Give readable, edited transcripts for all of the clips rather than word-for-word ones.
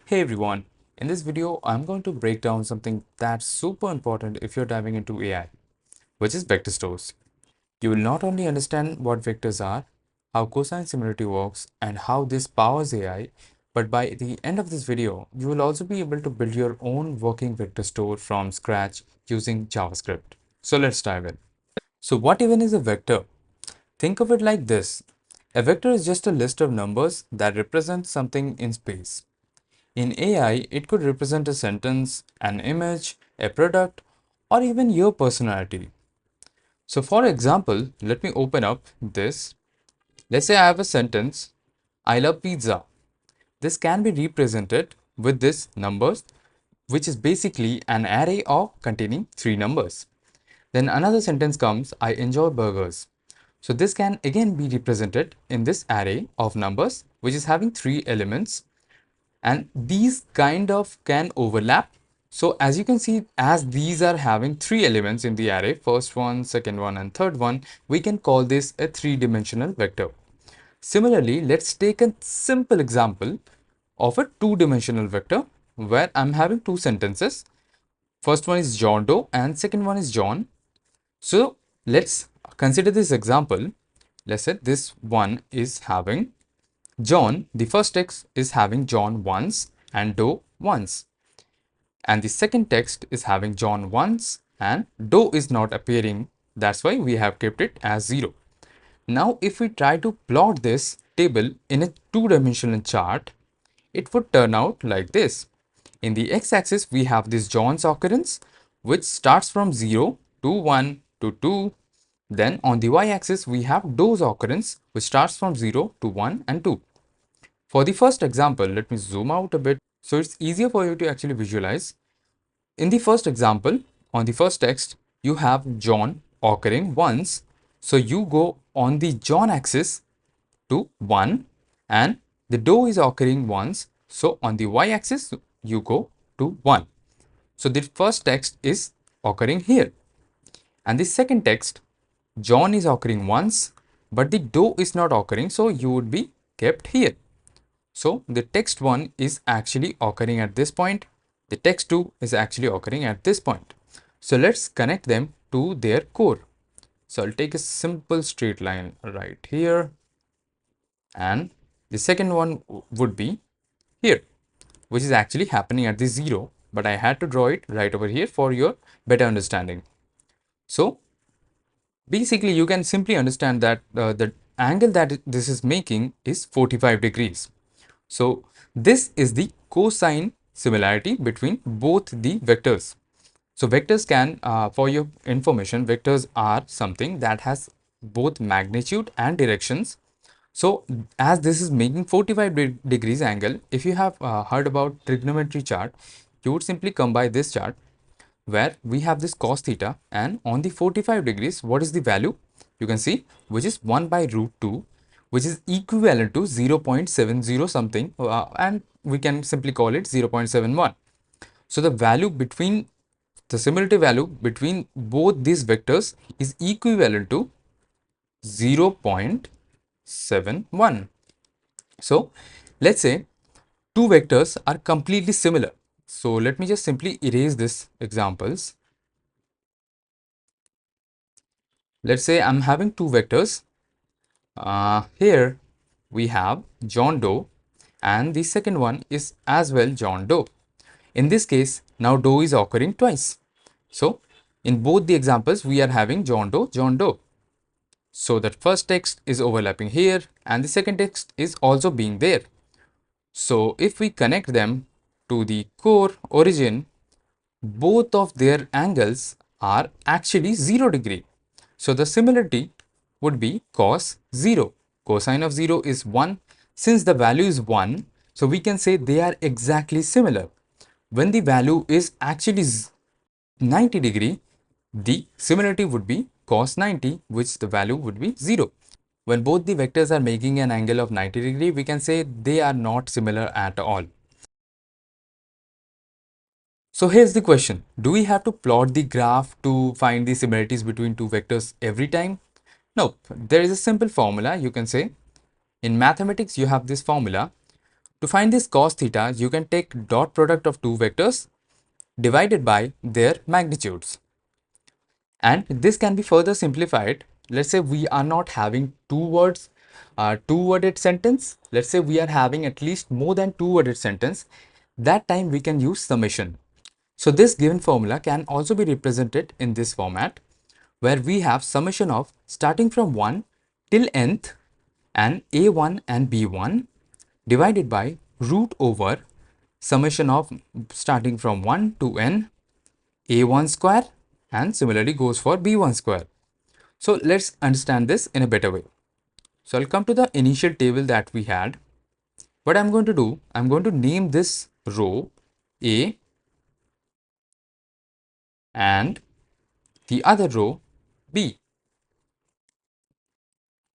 Hey everyone, in this video I'm going to break down something that's super important if you're diving into AI, which is vector stores. You will not only understand what vectors are, how cosine similarity works, and how this powers AI, but by the end of this video, you will also be able to build your own working vector store from scratch using JavaScript. So let's dive in. So what even is a vector? Think of it like this. A vector is just a list of numbers that represent something in space. In AI, it could represent a sentence, an image, a product, or even your personality. So for example, let me open up this. Let's say I have a sentence, I love pizza. This can be represented with this numbers, which is basically an array of containing three numbers. Then another sentence comes, I enjoy burgers. So this can again be represented in this array of numbers, which is having three elements, and these kind of can overlap. So as you can see, as these are having three elements in the array, first one, second one, and third one, we can call this a three-dimensional vector. Similarly, let's take a simple example of a two-dimensional vector where I'm having two sentences. First one is John Doe and second one is John. So let's consider this example. Let's say this one is having John, the first text is having John once and Doe once. And the second text is having John once and Doe is not appearing. That's why we have kept it as 0. Now, if we try to plot this table in a two-dimensional chart, it would turn out like this. In the x-axis, we have this John's occurrence, which starts from 0 to 1 to 2. Then on the y-axis, we have Doe's occurrence, which starts from 0 to 1 and 2. For the first example, let me zoom out a bit so it's easier for you to actually visualize. In the first example, on the first text, you have John occurring once. So you go on the John axis to 1 and the Doe is occurring once. So on the y axis, you go to 1. So the first text is occurring here. And the second text, John is occurring once, but the Doe is not occurring. So you would be kept here. So the text 1 is actually occurring at this point. The text 2 is actually occurring at this point. So let's connect them to their core. So I'll take a simple straight line right here. And the second one would be here, which is actually happening at the 0. But I had to draw it right over here for your better understanding. So basically, you can simply understand that the angle that this is making is 45 degrees. So this is the cosine similarity between both the vectors. So vectors can, for your information, vectors are something that has both magnitude and directions. So as this is making 45 degrees angle, if you have heard about trigonometry chart, you would simply come by this chart where we have this cos theta, and on the 45 degrees, what is the value? You can see, which is 1 by root 2, which is equivalent to 0.70 something, and we can simply call it 0.71. So the value between the similarity value between both these vectors is equivalent to 0.71. So let's say two vectors are completely similar. So let me just simply erase this examples. Let's say I'm having two vectors. Here we have John Doe and the second one is as well John Doe. In this case, now Doe is occurring twice. So in both the examples, we are having John Doe, John Doe. So that first text is overlapping here and the second text is also being there. So if we connect them to the core origin, both of their angles are actually 0 degree. So the similarity would be cos 0. Cosine of 0 is 1. Since the value is 1, so we can say they are exactly similar. When the value is actually 90 degree, the similarity would be cos 90, which the value would be 0. When both the vectors are making an angle of 90 degree, we can say they are not similar at all. So here's the question. Do we have to plot the graph to find the similarities between two vectors every time? No, there is a simple formula. You can say in mathematics, you have this formula To find this cos theta, you can take dot product of two vectors divided by their magnitudes. And this can be further simplified. Let's say we are not having two-worded sentence. Let's say we are having at least more than two-worded sentence. That time we can use summation. So this given formula can also be represented in this format, where we have summation of starting from 1 till nth and a1 and b1 divided by root over summation of starting from 1 to n a1 square, and similarly goes for b1 square. So let's understand this in a better way. So I'll come to the initial table that we had. What I'm going to do, I'm going to name this row A and the other row B.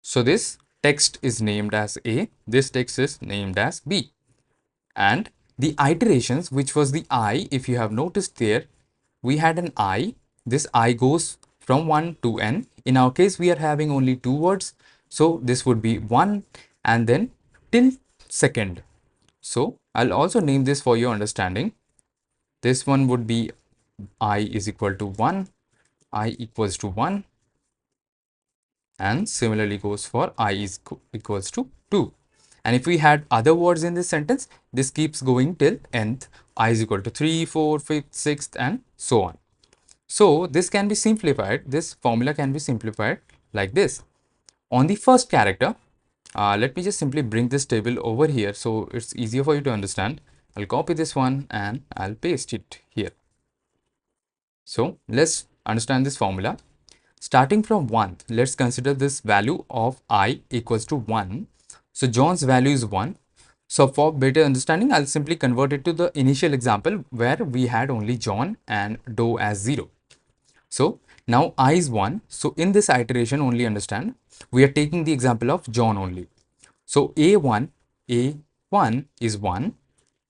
So this text is named as A, this text is named as B. And the iterations, which was the I, if you have noticed there, we had an I. This I goes from 1 to n. In our case, we are having only two words. So this would be 1 and then till second. So I'll also name this for your understanding. This one would be I is equal to 1, I equals to 1, and similarly goes for I is equals to 2. And if we had other words in this sentence, this keeps going till nth, I is equal to 3, 4, 5, 6, and so on. So this can be simplified, this formula can be simplified like this. On the first character, let me just simply bring this table over here so it's easier for you to understand. I'll copy this one and I'll paste it here. So let's understand this formula. Starting from 1, let's consider this value of I equals to 1. So John's value is 1. So for better understanding, I'll simply convert it to the initial example where we had only John and Doe as 0. So now I is 1. So in this iteration, only understand, we are taking the example of John only. So A1 is 1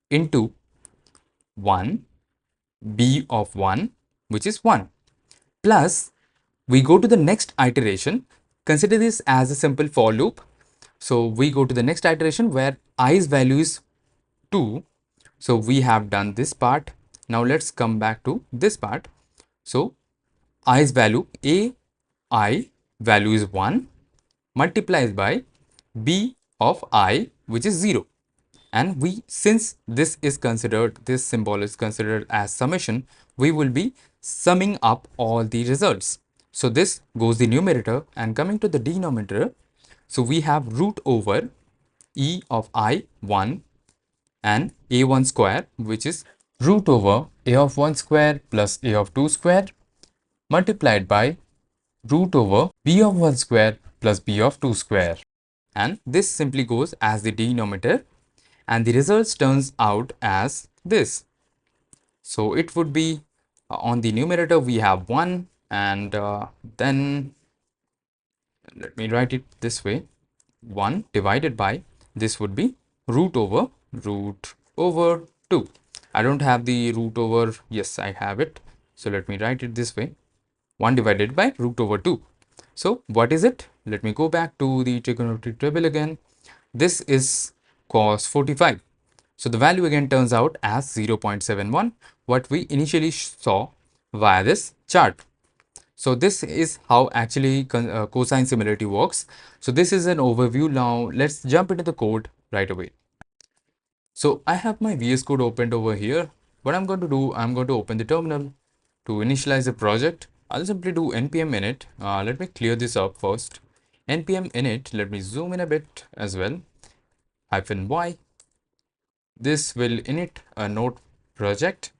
into 1 B of 1, which is 1, plus we go to the next iteration. Consider this as a simple for loop. So we go to the next iteration where i's value is 2. So we have done this part. Now let's come back to this part. So i's value, I value is 1 multiplies by b of I, which is 0. And we, since this is considered, this symbol is considered as summation, we will be summing up all the results. So this goes the numerator, and coming to the denominator, so we have root over e of I 1 and a1 square, which is root over a of 1 square plus a of 2 square multiplied by root over b of 1 square plus b of 2 square. And this simply goes as the denominator, and the results turns out as this. So it would be on the numerator we have 1, and then let me write it this way, 1 divided by this would be root over 2. I don't have the root over, yes I have it, so let me write it this way, 1 divided by root over 2. So what is it? Let me go back to the trigonometry table again. This is cos 45. So the value again turns out as 0.71, what we initially saw via this chart. So this is how actually cosine similarity works. So this is an overview. Now let's jump into the code right away. So I have my VS Code opened over here. What I'm going to do, I'm going to open the terminal to initialize the project. I'll simply do npm init. Let me clear this up first. Npm init, let me zoom in a bit as well. -y. This will init a node project.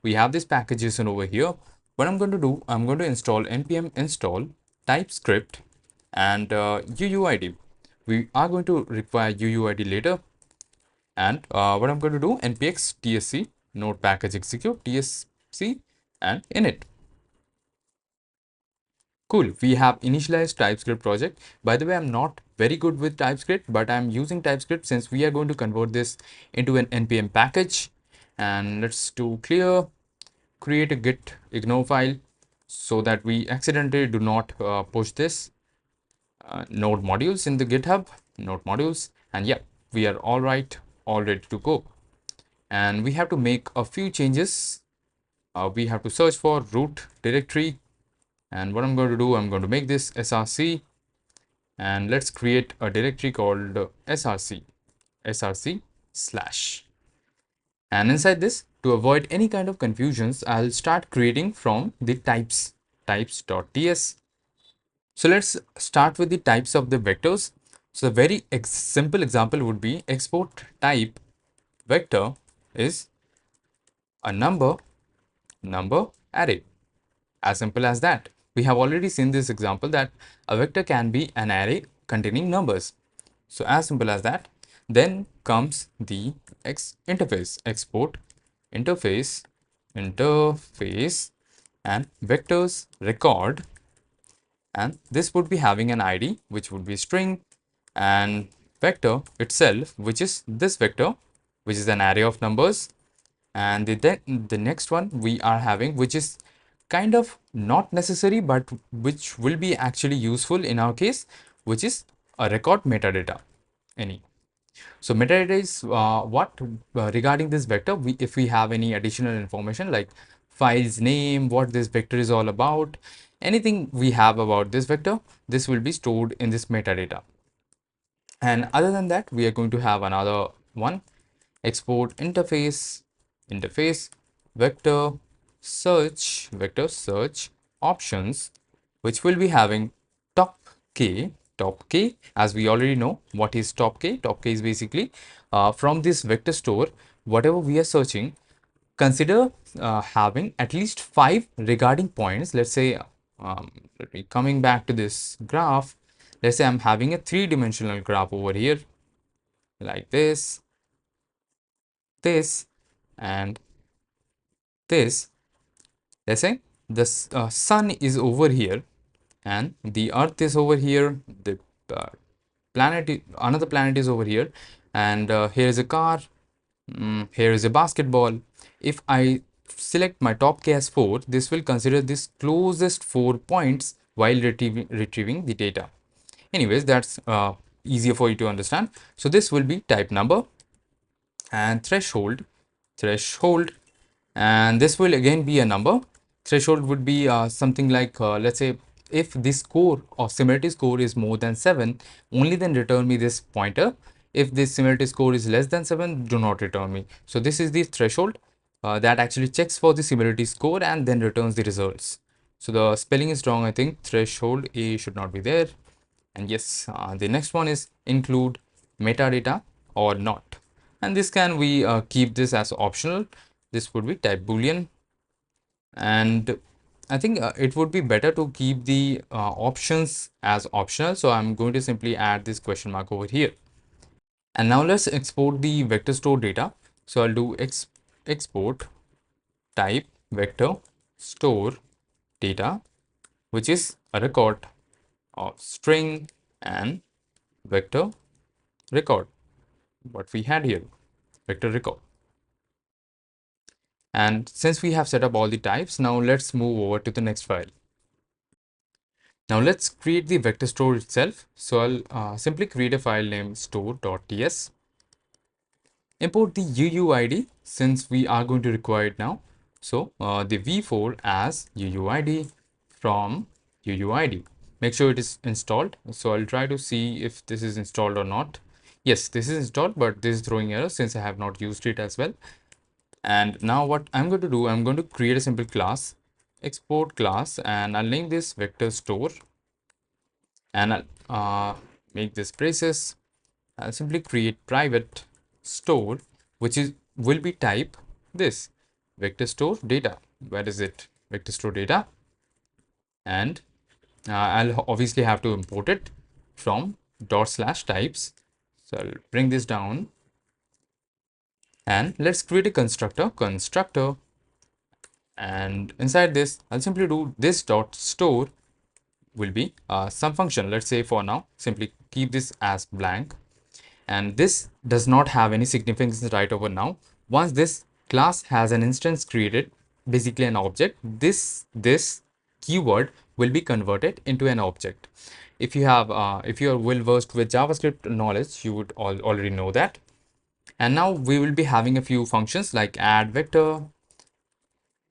We have this packages over here. What I'm going to do, I'm going to install npm install TypeScript and UUID. We are going to require UUID later. And what I'm going to do, npx tsc node package execute tsc and init. Cool, we have initialized TypeScript project. By the way, I'm not very good with TypeScript, but I'm using TypeScript since we are going to convert this into an npm package. And let's do clear, create a git ignore file so that we accidentally do not push this node modules in the GitHub, node modules. And yeah, we are all right. all ready to go. And we have to make a few changes. We have to search for root directory, and what I'm going to do, I'm going to make this src, and let's create a directory called src slash. And inside this, to avoid any kind of confusions, I'll start creating from the types.ts. So let's start with the types of the vectors. So the very simple example would be export type vector is a number array. As simple as that. We have already seen this example that a vector can be an array containing numbers. So as simple as that. Then comes the interface, export interface and vectors record, and this would be having an ID which would be string, and vector itself, which is this vector, which is an array of numbers. And the next one we are having, which is kind of not necessary but which will be actually useful in our case, which is a record metadata any. So metadata is what regarding this vector, if we have any additional information like file's name, what this vector is all about, anything we have about this vector, this will be stored in this metadata. And other than that, we are going to have another one, export interface vector search options, which will be having top k. As we already know what is top k is basically from this vector store, whatever we are searching, consider having at least 5 regarding points. Let's say let me coming back to this graph, let's say I'm having a 3-dimensional graph over here like this and this. Let's say the sun is over here and the earth is over here, the another planet is over here, and here is a car, here is a basketball. If I select my top k as 4, this will consider this closest 4 points while retrieving the data. Anyways, that's easier for you to understand. So this will be type number, and threshold, and this will again be a number. Threshold would be something like let's say if this score or similarity score is more than 7, only then return me this pointer. If this similarity score is less than 7, do not return me. So this is the threshold that actually checks for the similarity score and then returns the results. So the spelling is wrong, I think. Threshold A should not be there. And yes, the next one is include metadata or not, and this can we keep this as optional. This would be type boolean, and I think it would be better to keep the options as optional, so I'm going to simply add this question mark over here. And now let's export the vector store data. So I'll do export type vector store data, which is a record of string and vector record, what we had here, vector record. And since we have set up all the types, now let's move over to the next file. Now let's create the vector store itself. So I'll simply create a file named store.ts. Import the UUID since we are going to require it now. So the v4 as UUID from UUID. Make sure it is installed. So I'll try to see if this is installed or not. Yes, this is installed, but this is throwing error since I have not used it as well. And now what I'm going to do, I'm going to create a simple class, export class, and I'll name this vector store, and I'll make this braces. I'll simply create private store, which is will be type this vector store data. Where is it? Vector store data, and I'll obviously have to import it from /types. So I'll bring this down, and let's create a constructor, and inside this I'll simply do this dot store will be some function. Let's say for now simply keep this as blank, and this does not have any significance right over now. Once this class has an instance created, basically an object, this keyword will be converted into an object. If you have if you are well versed with JavaScript knowledge, you would already know that. And now we will be having a few functions like add vector,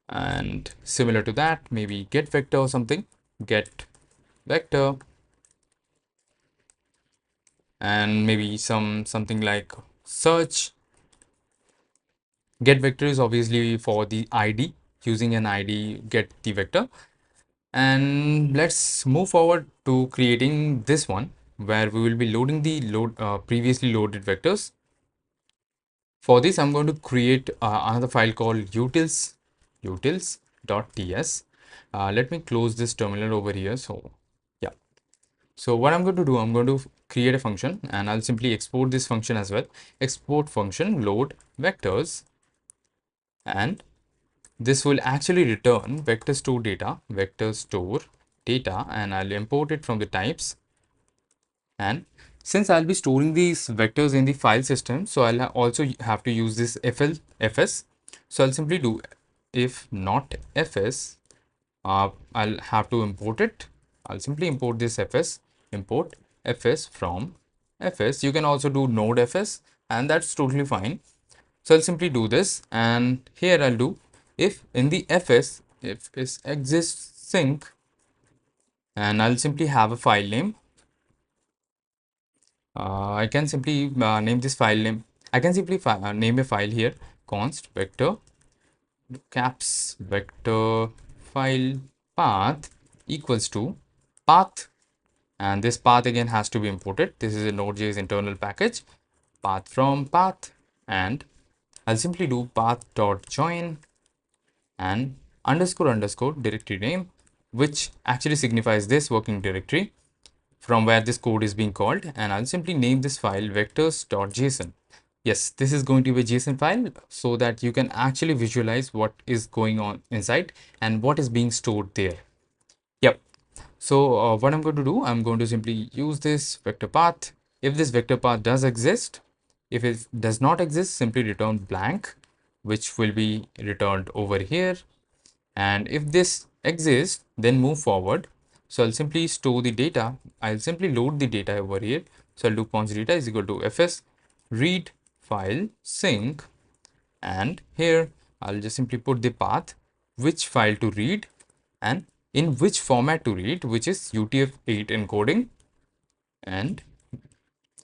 and similar to that, maybe get vector or something, get vector, and maybe something like search. Get vector is obviously for the ID, using an ID get the vector. And let's move forward to creating this one where we will be loading the previously loaded vectors. For this, I'm going to create another file called utils.ts. Let me close this terminal over here. So yeah. So what I'm going to do, I'm going to create a function and I'll simply export this function as well. Export function load vectors, and this will actually return vector store data, and I'll import it from the types. And since I'll be storing these vectors in the file system, so I'll also have to use this fs. So I'll simply do if not fs, I'll have to import it. I'll simply import this fs, import fs from fs. You can also do node fs, and that's totally fine. So I'll simply do this, and here I'll do if in the fs, if is exists sync, and I'll simply have a file name. I can simply name this file name. I can simply name a file here, const vector caps vector file path equals to path, and this path again has to be imported. This is a node.js internal package, path from path, and I'll simply do path.join and underscore directory name, which actually signifies this working directory from where this code is being called, and I'll simply name this file vectors.json. Yes, this is going to be a JSON file so that you can actually visualize what is going on inside and what is being stored there. Yep. So what I'm going to do, I'm going to simply use this vector path. If this vector path does exist, if it does not exist, simply return blank, which will be returned over here. And if this exists, then move forward. So I'll simply store the data. I'll simply load the data over here. So I'll do const data is equal to fs read file sync, and here I'll just simply put the path, which file to read and in which format to read, which is UTF-8 encoding. And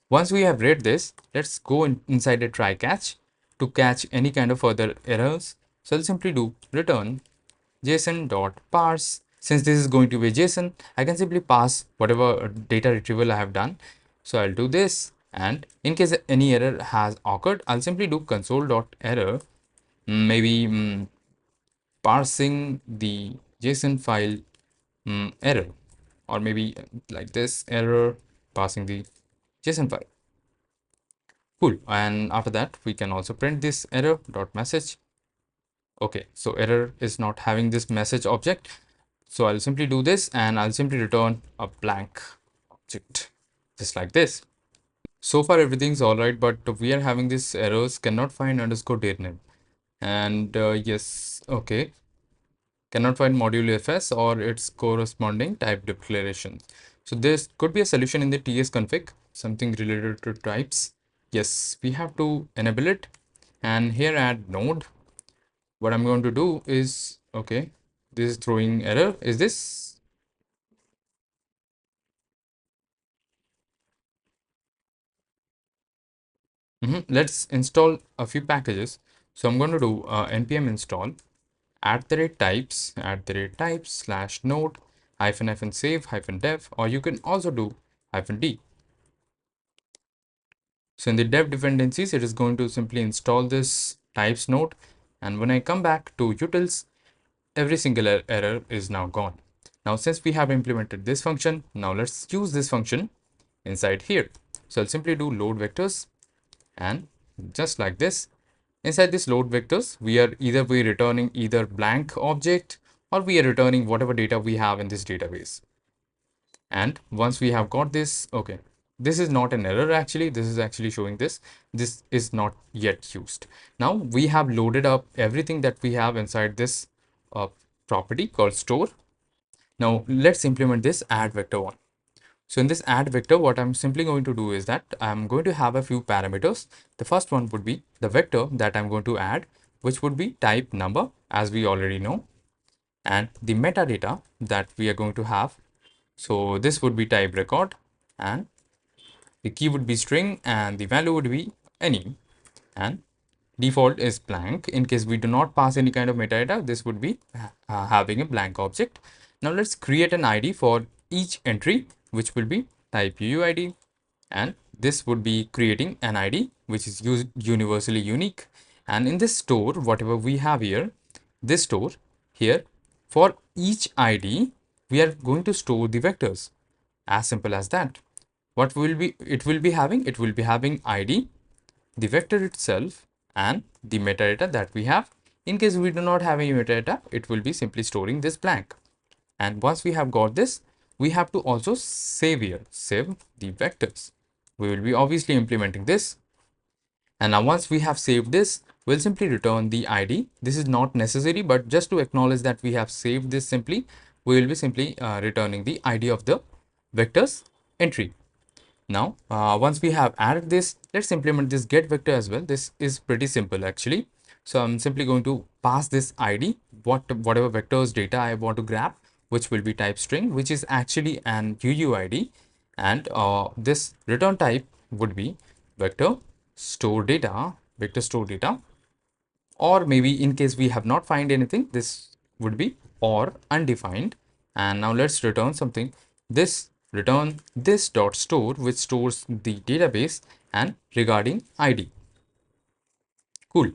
once we have read this, let's go inside a try catch to catch any kind of further errors. So I'll simply do return json.parse. Since this is going to be a JSON, I can simply pass whatever data retrieval I have done. So I'll do this, and in case any error has occurred, I'll simply do console.error, maybe parsing the JSON file error, or maybe like this error parsing the JSON file. Cool. And after that, we can also print this error dot message. Okay, so error is not having this message object. So I'll simply do this, and I'll simply return a blank object, just like this. So far everything's all right, but we are having this errors cannot find underscore datename. And yes, okay, cannot find module fs or its corresponding type declarations. So this could be a solution in the ts config, something related to types. Yes, we have to enable it, and here add node. What I'm going to do is, okay, this is throwing error. Is this? Let's install a few packages. So I'm going to do npm install @types slash node hyphen save hyphen dev, or you can also do -d. So in the dev dependencies, it is going to simply install this types node. And when I come back to utils, every single error is now gone. Now, since we have implemented this function, now let's use this function inside here. So I'll simply do load vectors, and just like this, inside this load vectors, we are returning either blank object, or we are returning whatever data we have in this database. And once we have got this, okay, this is not an error actually, this is actually showing this is not yet used. Now we have loaded up everything that we have inside this property called store. Now let's implement this add vector one. So in this add vector, what I'm simply going to do is that I'm going to have a few parameters. The first one would be the vector that I'm going to add, which would be type number, as we already know, and the metadata that we are going to have. So this would be type record, and the key would be string, and the value would be any, and default is blank. In case we do not pass any kind of metadata, this would be having a blank object. Now let's create an ID for each entry, which will be type UUID, and this would be creating an ID which is universally unique. And in this store, whatever we have here, this store here, for each ID we are going to store the vectors. As simple as that. What will be it will be having? It will be having ID, the vector itself, and the metadata that we have. In case we do not have any metadata, it will be simply storing this blank. And once we have got this, we have to also save here, save the vectors. We will be obviously implementing this. And now once we have saved this, we'll simply return the ID. This is not necessary, but just to acknowledge that we have saved this simply, we will be simply returning the ID of the vectors entry. Now, once we have added this, let's implement this get vector as well. This is pretty simple actually. So I'm simply going to pass this ID, whatever vectors data I want to grab, which will be type string, which is actually an UUID, and this return type would be vector store data, or maybe in case we have not find anything, this would be or undefined. And now let's return something. This return this dot store, which stores the database and regarding ID. Cool.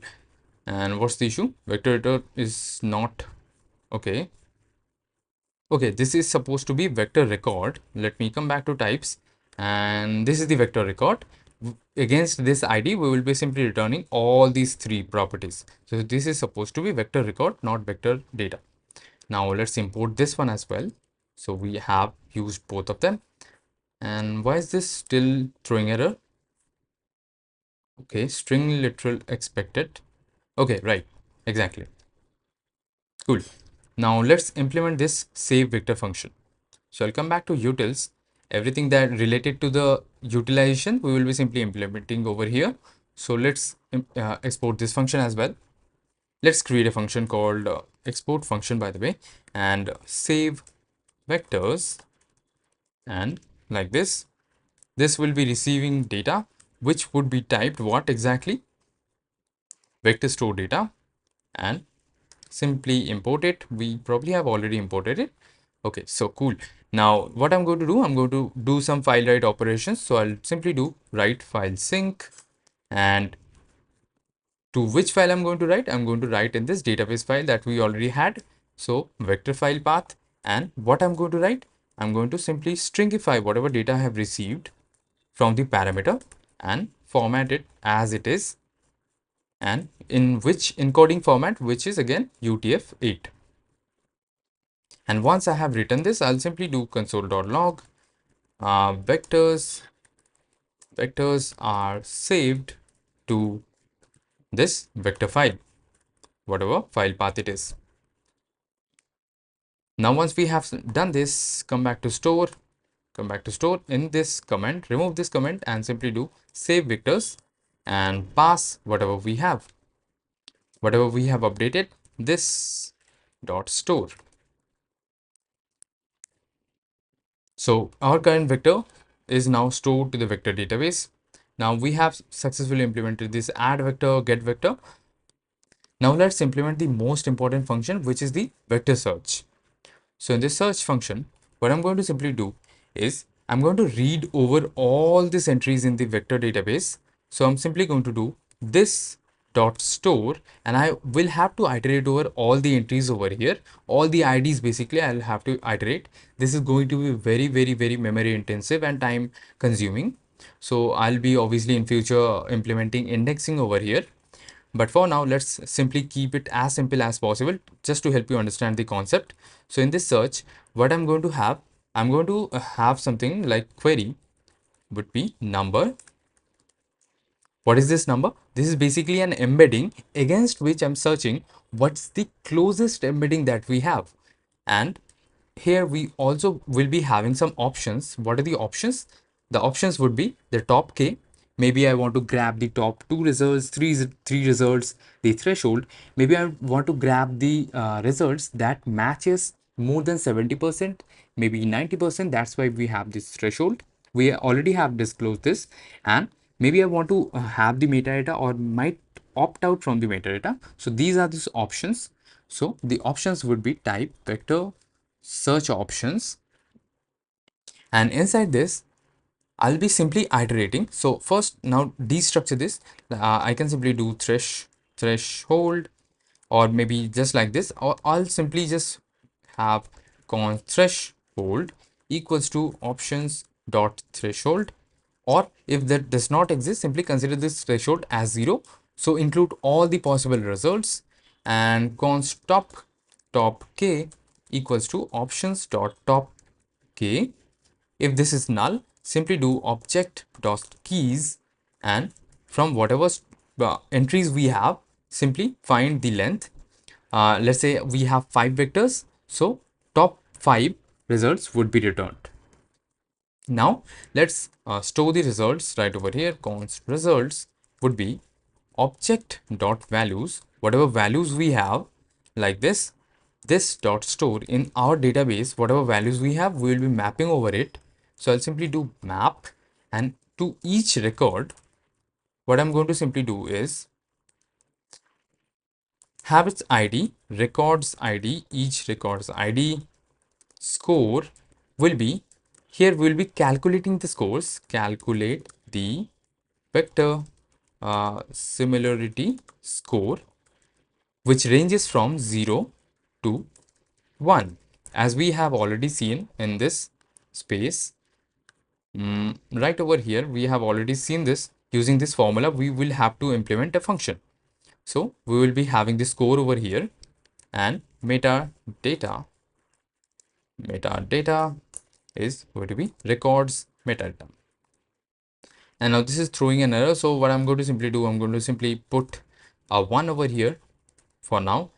And what's the issue? Vector return is not okay. Okay, this is supposed to be vector record. Let me come back to types, and this is the vector record. Against this ID, we will be simply returning all these three properties. So this is supposed to be vector record, not vector data. Now let's import this one as well. So we have used both of them. And why is this still throwing error? Okay, string literal expected. Okay, right, exactly. Cool. Now let's implement this save vector function. So I'll come back to utils. Everything that related to the utilization, we will be simply implementing over here. So let's export this function as well. Let's create a function called export function, by the way, and save vectors. And like this will be receiving data, which would be typed what exactly? Vector store data, and simply import it. We probably have already imported it. Okay, so cool. Now what I'm going to do, I'm going to do some file write operations. So I'll simply do write file sync, and to which file I'm going to write? I'm going to write in this database file that we already had. So vector file path, and what I'm going to write? I'm going to simply stringify whatever data I have received from the parameter and format it as it is, and in which encoding format, which is again UTF-8. And once I have written this, I'll simply do console.log vectors are saved to this vector file, whatever file path it is. Now once we have done this, come back to store. In this comment, remove this comment and simply do save vectors and pass whatever we have updated, this dot store. So our current vector is now stored to the vector database. Now we have successfully implemented this add vector, get vector. Now let's implement the most important function, which is the vector search. So in this search function, what I'm going to simply do is I'm going to read over all these entries in the vector database. So I'm simply going to do this dot store, and I will have to iterate over all the entries over here. All the IDs basically I'll have to iterate. This is going to be very memory intensive and time consuming. So I'll be obviously in future implementing indexing over here. But for now, let's simply keep it as simple as possible just to help you understand the concept. So in this search, what I'm going to have, I'm going to have something like query would be number. What is this number? This is basically an embedding against which I'm searching what's the closest embedding that we have. And here we also will be having some options. What are the options? The options would be the top k. Maybe I want to grab the top two results, three results, the threshold. Maybe I want to grab the results that matches more than 70%, maybe 90%. That's why we have this threshold. We already have disclosed this. And maybe I want to have the metadata or might opt out from the metadata. So these are these options. So the options would be type, vector, search options, and inside this I'll be simply iterating. So first, now destructure this. I can simply do threshold, or maybe just like this, or I'll simply just have const threshold equals to options dot threshold. Or if that does not exist, simply consider this threshold as 0. So include all the possible results, and const top k equals to options dot top k. If this is null, simply do object dot keys, and from whatever entries we have, simply find the length. Let's say we have 5 vectors, so top 5 results would be returned. Now let's store the results right over here. Const results would be object dot values, whatever values we have, like this dot store in our database. Whatever values we have, we will be mapping over it. So I'll simply do map, and to each record, what I'm going to simply do is have its id, records id, each records id, score will be, here we'll be calculating the scores. Calculate the vector similarity score, which ranges from 0 to 1, as we have already seen in this space. Right over here, we have already seen this. Using this formula, we will have to implement a function. So we will be having the score over here, and metadata is going to be records metadata. And now this is throwing an error. So what I'm going to simply do, I'm going to simply put a 1 over here for now,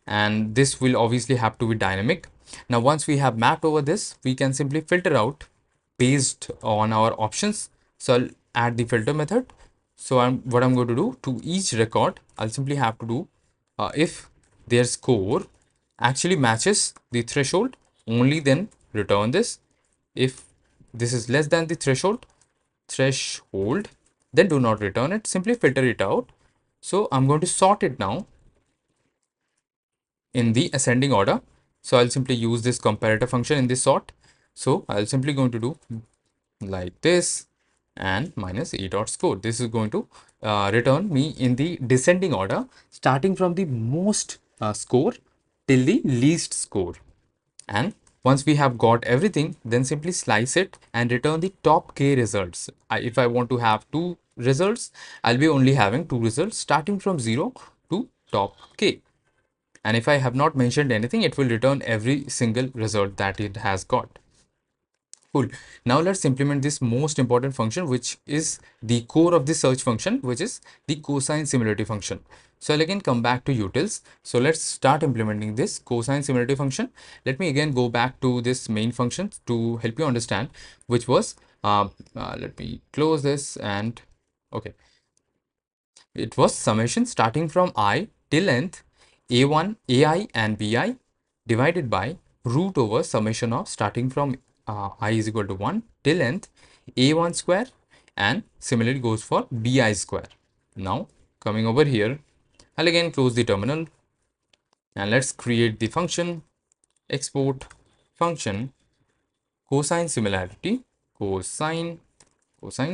and this will obviously have to be dynamic. Now once we have mapped over this, we can simply filter out based on our options. So I'll add the filter method. So what I'm going to do, to each record, I'll simply have to do if their score actually matches the threshold, only then return this. If this is less than the threshold, then do not return it, simply filter it out. So I'm going to sort it now in the ascending order. So I'll simply use this comparator function in this sort. So I'll simply going to do like this, and minus e dot score. This is going to return me in the descending order, starting from the most score till the least score. And once we have got everything, then simply slice it and return the top k results. If I want to have 2 results, I'll be only having 2 results starting from 0 to top k. And if I have not mentioned anything, it will return every single result that it has got. Cool. Now let's implement this most important function, which is the core of the search function, which is the cosine similarity function. So I'll again come back to utils. So let's start implementing this cosine similarity function. Let me again go back to this main function to help you understand, which was, let me close this, and okay. It was summation starting from I till nth, a1, ai and bi divided by root over summation of starting from I is equal to 1 till nth, a1 square, and similarly goes for bi square. Now coming over here, I'll again close the terminal, and let's create the function export function cosine similarity, cosine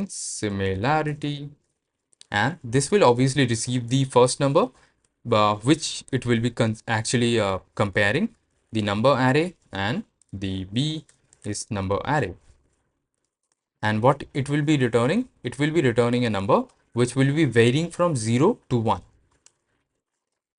similarity, and this will obviously receive the first number, which it will be actually comparing the number array, and the b is number array. And what it will be returning, it will be returning a number which will be varying from 0 to 1.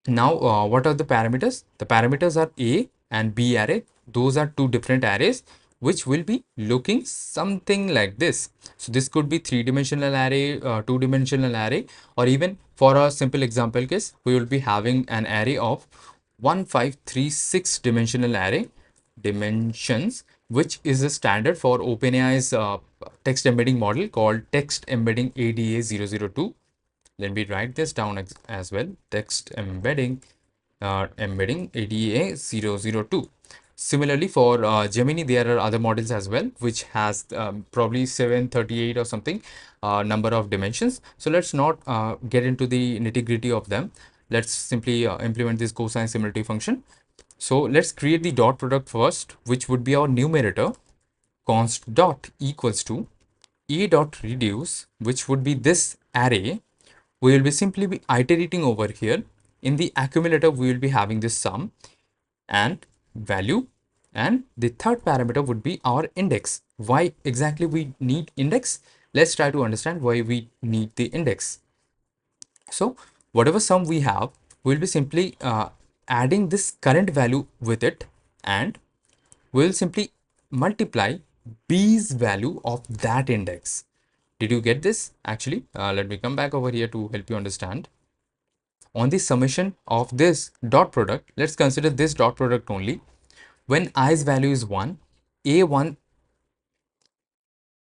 Now what are the parameters? The parameters are a and b array. Those are 2 different arrays which will be looking something like this. So this could be 3-dimensional array, 2-dimensional array, or even for a simple example case, we will be having an array of 1536 dimensional array, dimensions, which is a standard for OpenAI's text embedding model called text embedding ADA002. Let me write this down as well. Text embedding ADA002. Similarly, for Gemini, there are other models as well, which has probably 738 or something number of dimensions. So let's not get into the nitty gritty of them. Let's simply implement this cosine similarity function. So let's create the dot product first, which would be our numerator. Const dot equals to a dot reduce, which would be this array. We will be simply be iterating over here. In the accumulator, we will be having this sum and value, and the third parameter would be our index. Why exactly we need index? Let's try to understand why we need the index. So whatever sum we have, we'll be simply adding this current value with it, and we'll simply multiply b's value of that index. Did you get this? Actually, let me come back over here to help you understand. On the summation of this dot product, let's consider this dot product only. When i's value is 1, a1,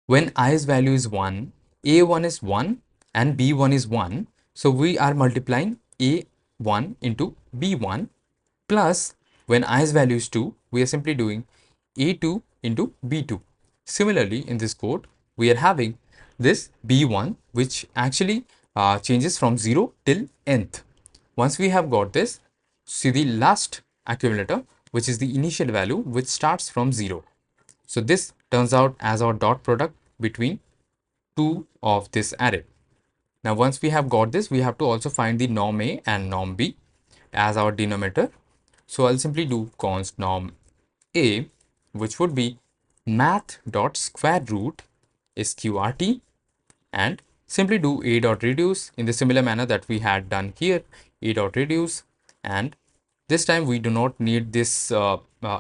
when i's value is 1, a1 is 1 and b1 is 1. So we are multiplying a1 into b1, plus when i's value is 2, we are simply doing a2 into b2. Similarly, in this code, we are having this b1, which actually changes from 0 till nth. Once we have got this, see the last accumulator, which is the initial value, which starts from 0. So this turns out as our dot product between two of this array. Now, once we have got this, we have to also find the norm A and norm B as our denominator. So I'll simply do const norm A, which would be math dot square root sqrt, and simply do a dot reduce in the similar manner that we had done here, a dot reduce, and this time we do not need this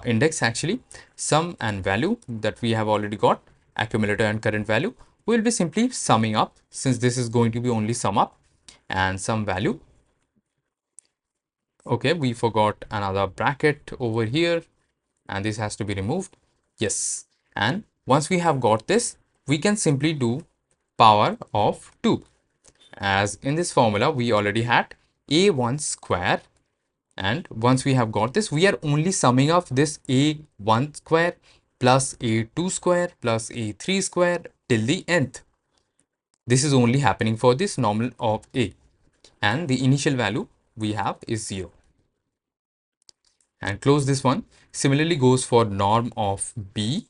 index. Actually, sum and value that we have already got, accumulator and current value, we will be simply summing up, since this is going to be only sum up and sum value. Okay, we forgot another bracket over here, and this has to be removed. Yes, and once we have got this, we can simply do power of 2, as in this formula we already had a1 square, and once we have got this, we are only summing up this a1 square plus a2 square plus a3 square till the nth. This is only happening for this normal of a, and the initial value we have is 0. And close this one. Similarly goes for norm of b,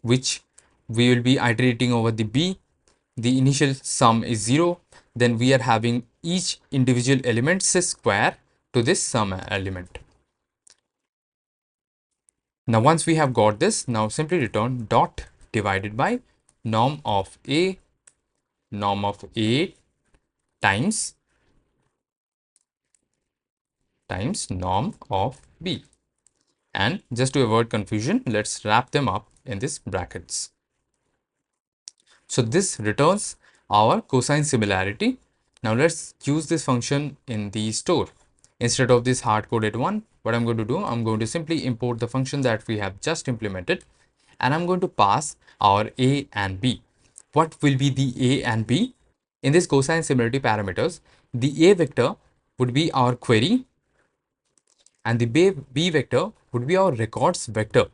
which we will be iterating over the b. The initial sum is 0. Then we are having each individual element's square to this sum element. Now, once we have got this, now simply return dot divided by norm of a times norm of b. And just to avoid confusion, let's wrap them up in this brackets. So this returns our cosine similarity. Now let's use this function in the store. Instead of this hard-coded one, what I'm going to do, I'm going to simply import the function that we have just implemented, and I'm going to pass our a and b. What will be the a and b? In this cosine similarity parameters, the a vector would be our query, and the b vector would be our records vector,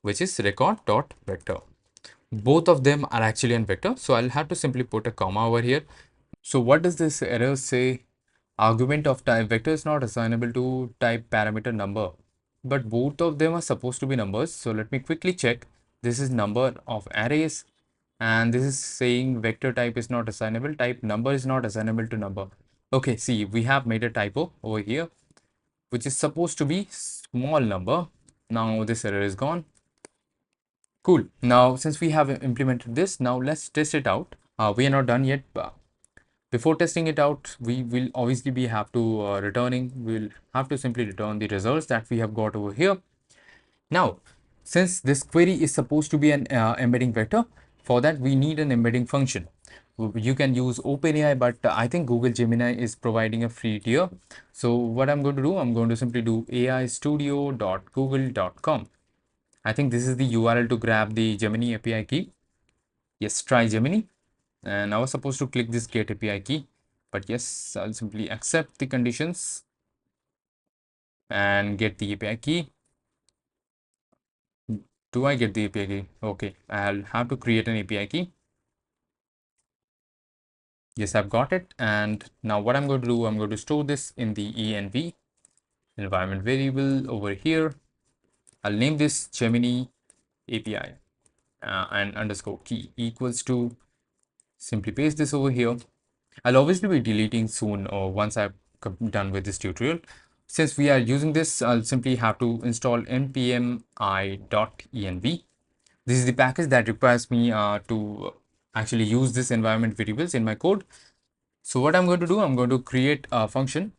which is record dot vector. Both of them are actually in vector, so I'll have to simply put a comma over here. So what does this error say? Argument of type vector is not assignable to type parameter number, but both of them are supposed to be numbers. So let me quickly check. This is number of arrays, and this is saying vector type is not assignable, type number is not assignable to number. Okay, see, we have made a typo over here, which is supposed to be small number. Now this error is gone. Cool. Now, since we have implemented this, now let's test it out. We are not done yet. Before testing it out, we will obviously be have to we'll have to simply return the results that we have got over here. Now, since this query is supposed to be an embedding vector, for that we need an embedding function. You can use OpenAI, but I think Google Gemini is providing a free tier. So what I'm going to do, I'm going to simply do aistudio.google.com. I think this is the URL to grab the Gemini API key. Yes, try Gemini. And I was supposed to click this get API key, but yes, I'll simply accept the conditions and get the API key. Do I get the API key? Okay, I'll have to create an API key. Yes, I've got it. And now what I'm going to do, I'm going to store this in the env environment variable over here. I'll name this Gemini API and underscore key equals to, simply paste this over here. I'll obviously be deleting soon or once I'm done with this tutorial. Since we are using this, I'll simply have to install npm i.env. This is the package that requires me to actually use this environment variables in my code. So what I'm going to do, I'm going to create a function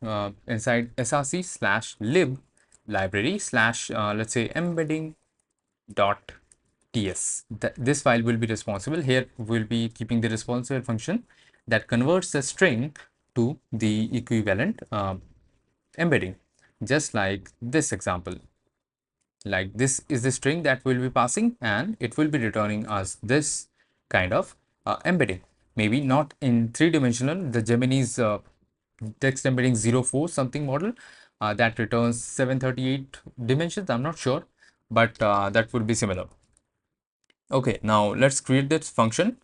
inside src slash lib library slash let's say embedding dot ts. This file will be responsible. Here we'll be keeping the responsible function that converts the string to the equivalent embedding, just like this example. Like this is the string that we'll be passing, and it will be returning us this kind of embedding. Maybe not in three-dimensional. The Gemini's text embedding 04 something model that returns 738 dimensions. I'm not sure, but that would be similar. Okay, now let's create this function.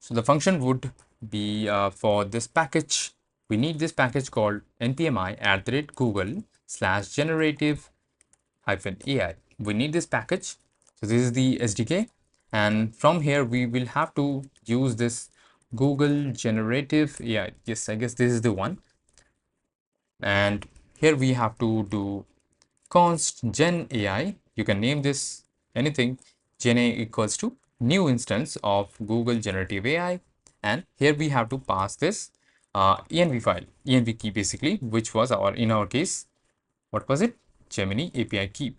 So the function would be for this package. We need this package called npmi@google slash generative hyphen AI. We need this package. So this is the SDK. And from here, we will have to use this Google generative AI. Yes, I guess this is the one. And here we have to do const gen AI. You can name this anything. Gen AI equals to new instance of Google generative AI. And here we have to pass this env file, env key basically, which was in our case, what was it? Gemini API key,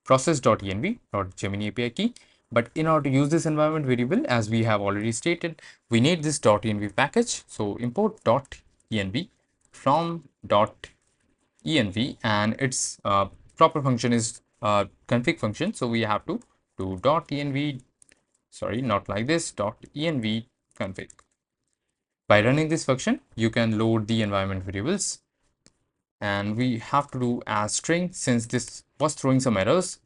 process.env.gemini API key. But in order to use this environment variable, as we have already stated, we need this .env package. So import .env from .env, and its proper function is config function. So we have to do .env, sorry, not like this, .env config. By running this function, you can load the environment variables, and we have to do as string since this was throwing some errors,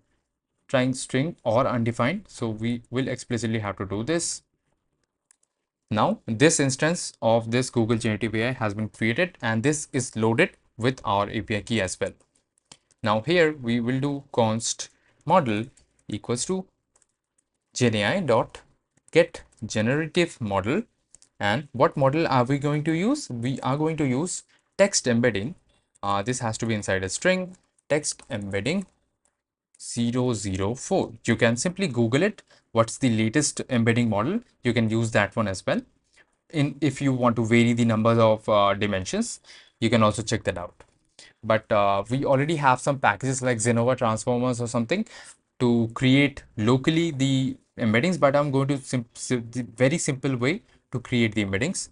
trying string or undefined. So we will explicitly have to do this. Now this instance of this Google generative AI has been created, and this is loaded with our API key as well. Now here we will do const model equals to genai dot get generative model. And what model are we going to use? We are going to use text embedding. This has to be inside a string, text embedding 004. You can simply Google it. What's the latest embedding model? You can use that one as well. If you want to vary the numbers of dimensions, you can also check that out. But we already have some packages like Zenova transformers or something to create locally the embeddings, but I'm going to the very simple way to create the embeddings.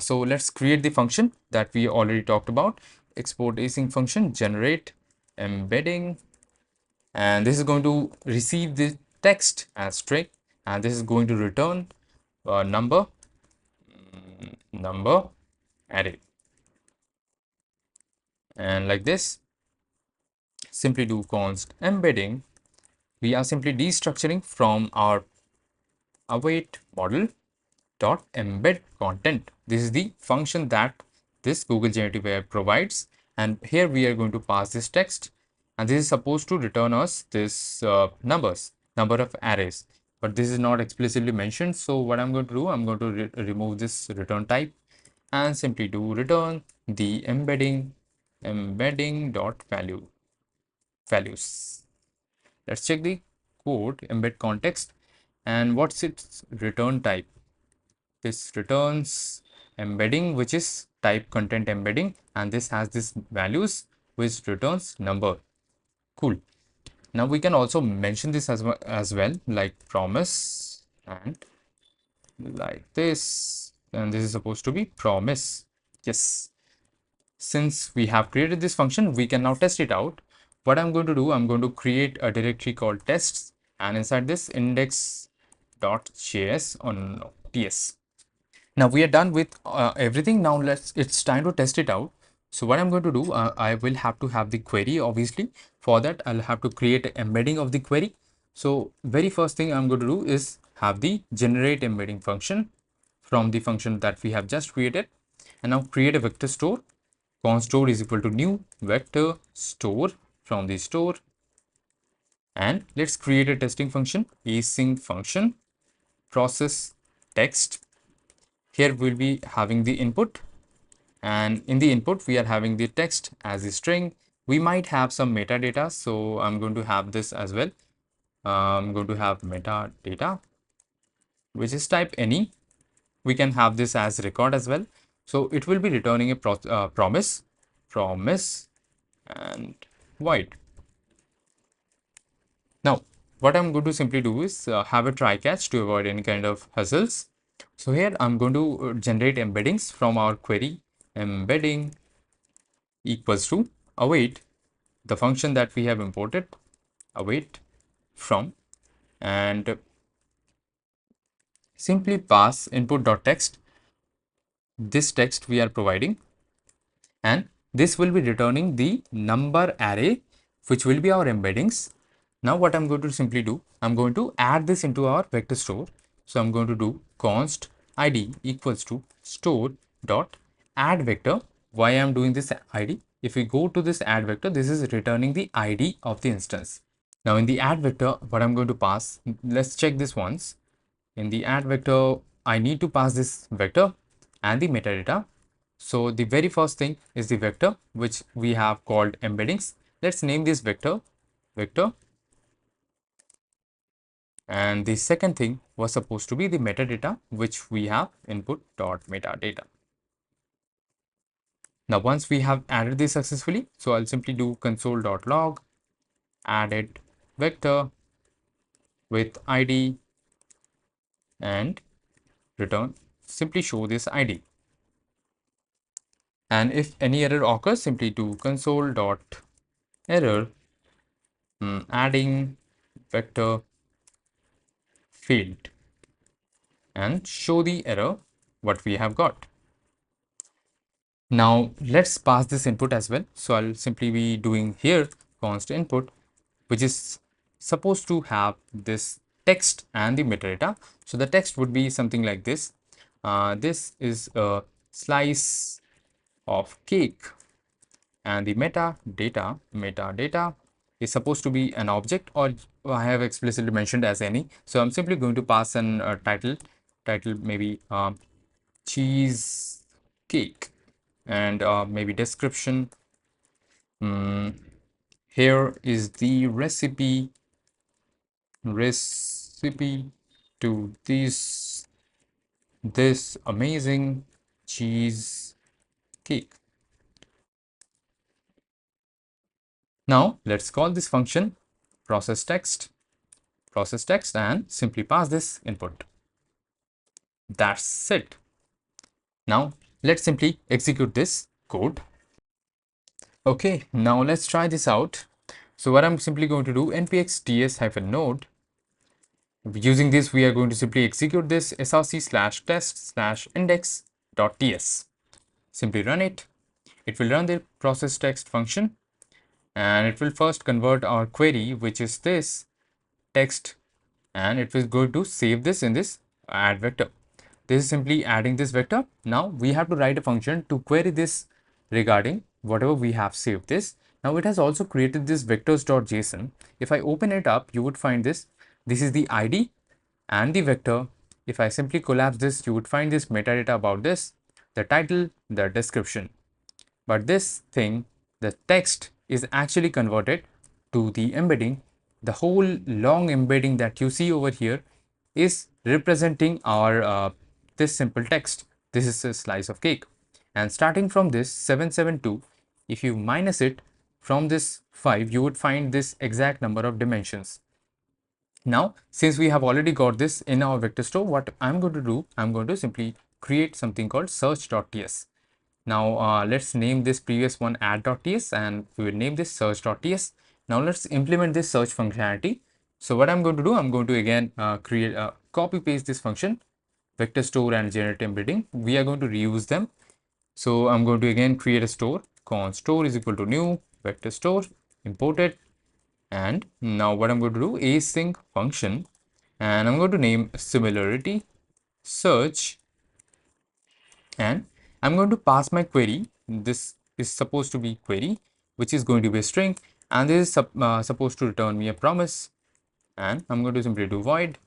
So let's create the function that we already talked about. Export async function generate embedding, and this is going to receive the text as string, and this is going to return number array, and like this. Simply do const embedding. We are simply destructuring from our await model dot embed content. This is the function that this Google generative AI provides, and here we are going to pass this text, and this is supposed to return us this number of arrays, but this is not explicitly mentioned. So what I'm going to do, I'm going to remove this return type and simply do return the embedding dot values. Let's check the code embed context, and what's its return type. This returns embedding, which is type content embedding, and this has this values which returns number. Cool. Now we can also mention this as well, like promise and like this. and this is supposed to be promise. Yes. Since we have created this function, we can now test it out. What I'm going to do, I'm going to create a directory called tests, and inside this index.js on ts. Now we are done with everything. Now it's time to test it out. So what I'm going to do, I will have to have the query. Obviously, for that I'll have to create an embedding of the query. So very first thing I'm going to do is have the generate embedding function from the function that we have just created, and now create a vector store. Const store is equal to new vector store from the store, and let's create a testing function, async function process text. Here we'll be having the input, and in the input we are having the text as a string. We might have some metadata, so I'm going to have this as well. I'm going to have metadata, which is type any. We can have this as record as well. So it will be returning a promise and void. Now what I'm going to simply do is have a try catch to avoid any kind of hassles. So here I'm going to generate embeddings from our query. Embedding equals to await the function that we have imported, await from, and simply pass input.text. This text we are providing, and this will be returning the number array, which will be our embeddings. Now what I'm going to simply do, I'm going to add this into our vector store. So I'm going to do const id equals to store dot add vector. Why I'm doing this id? If we go to this add vector, this is returning the id of the instance. Now in the add vector, what I'm going to pass, let's check this once. In the add vector, I need to pass this vector and the metadata. So the very first thing is the vector, which we have called embeddings. Let's name this vector. And the second thing was supposed to be the metadata, which we have input.metadata. Now once we have added this successfully, so I'll simply do console.log added vector with id and return, simply show this id. And if any error occurs, simply do console.error adding vector failed and show the error what we have got. Now let's pass this input as well. So I'll simply be doing here const input, which is supposed to have this text and the metadata. So the text would be something like this. This is a slice of cake, and the metadata is supposed to be an object, or I have explicitly mentioned as any. So I'm simply going to pass an title maybe cheese cake, and maybe description. Here is the recipe to this amazing cheese cake. Now let's call this function process text and simply pass this input. That's it. Now let's simply execute this code. Okay, now let's try this out. So what I'm simply going to do, npx ts-node. Using this, we are going to simply execute this src/test/index.ts. Simply run it. It will run the process text function, and it will first convert our query, which is this text, and it is going to save this in this add vector. This is simply adding this vector. Now we have to write a function to query this regarding whatever we have saved this. Now it has also created this vectors.json. If I open it up, you would find this. This is the ID and the vector. If I simply collapse this, you would find this metadata about this, the title, the description. But this thing, the text, is actually converted to the embedding. The whole long embedding that you see over here is representing our this simple text. This is a slice of cake, and starting from this 772, if you minus it from this 5, you would find this exact number of dimensions. Now since we have already got this in our vector store, what I'm going to do, I'm going to simply create something called search.ts. Now let's name this previous one add.ts and we will name this search.ts. Now let's implement this search functionality. So what I'm going to do, I'm going to again copy paste this function, vector store and generate embedding. We are going to reuse them. So I'm going to again create a store, const store is equal to new vector store, import it. And now what I'm going to do, async function, and I'm going to name similarity search, and I'm going to pass my query. This is supposed to be query, which is going to be a string, and this is supposed to return me a promise. And I'm going to simply do void.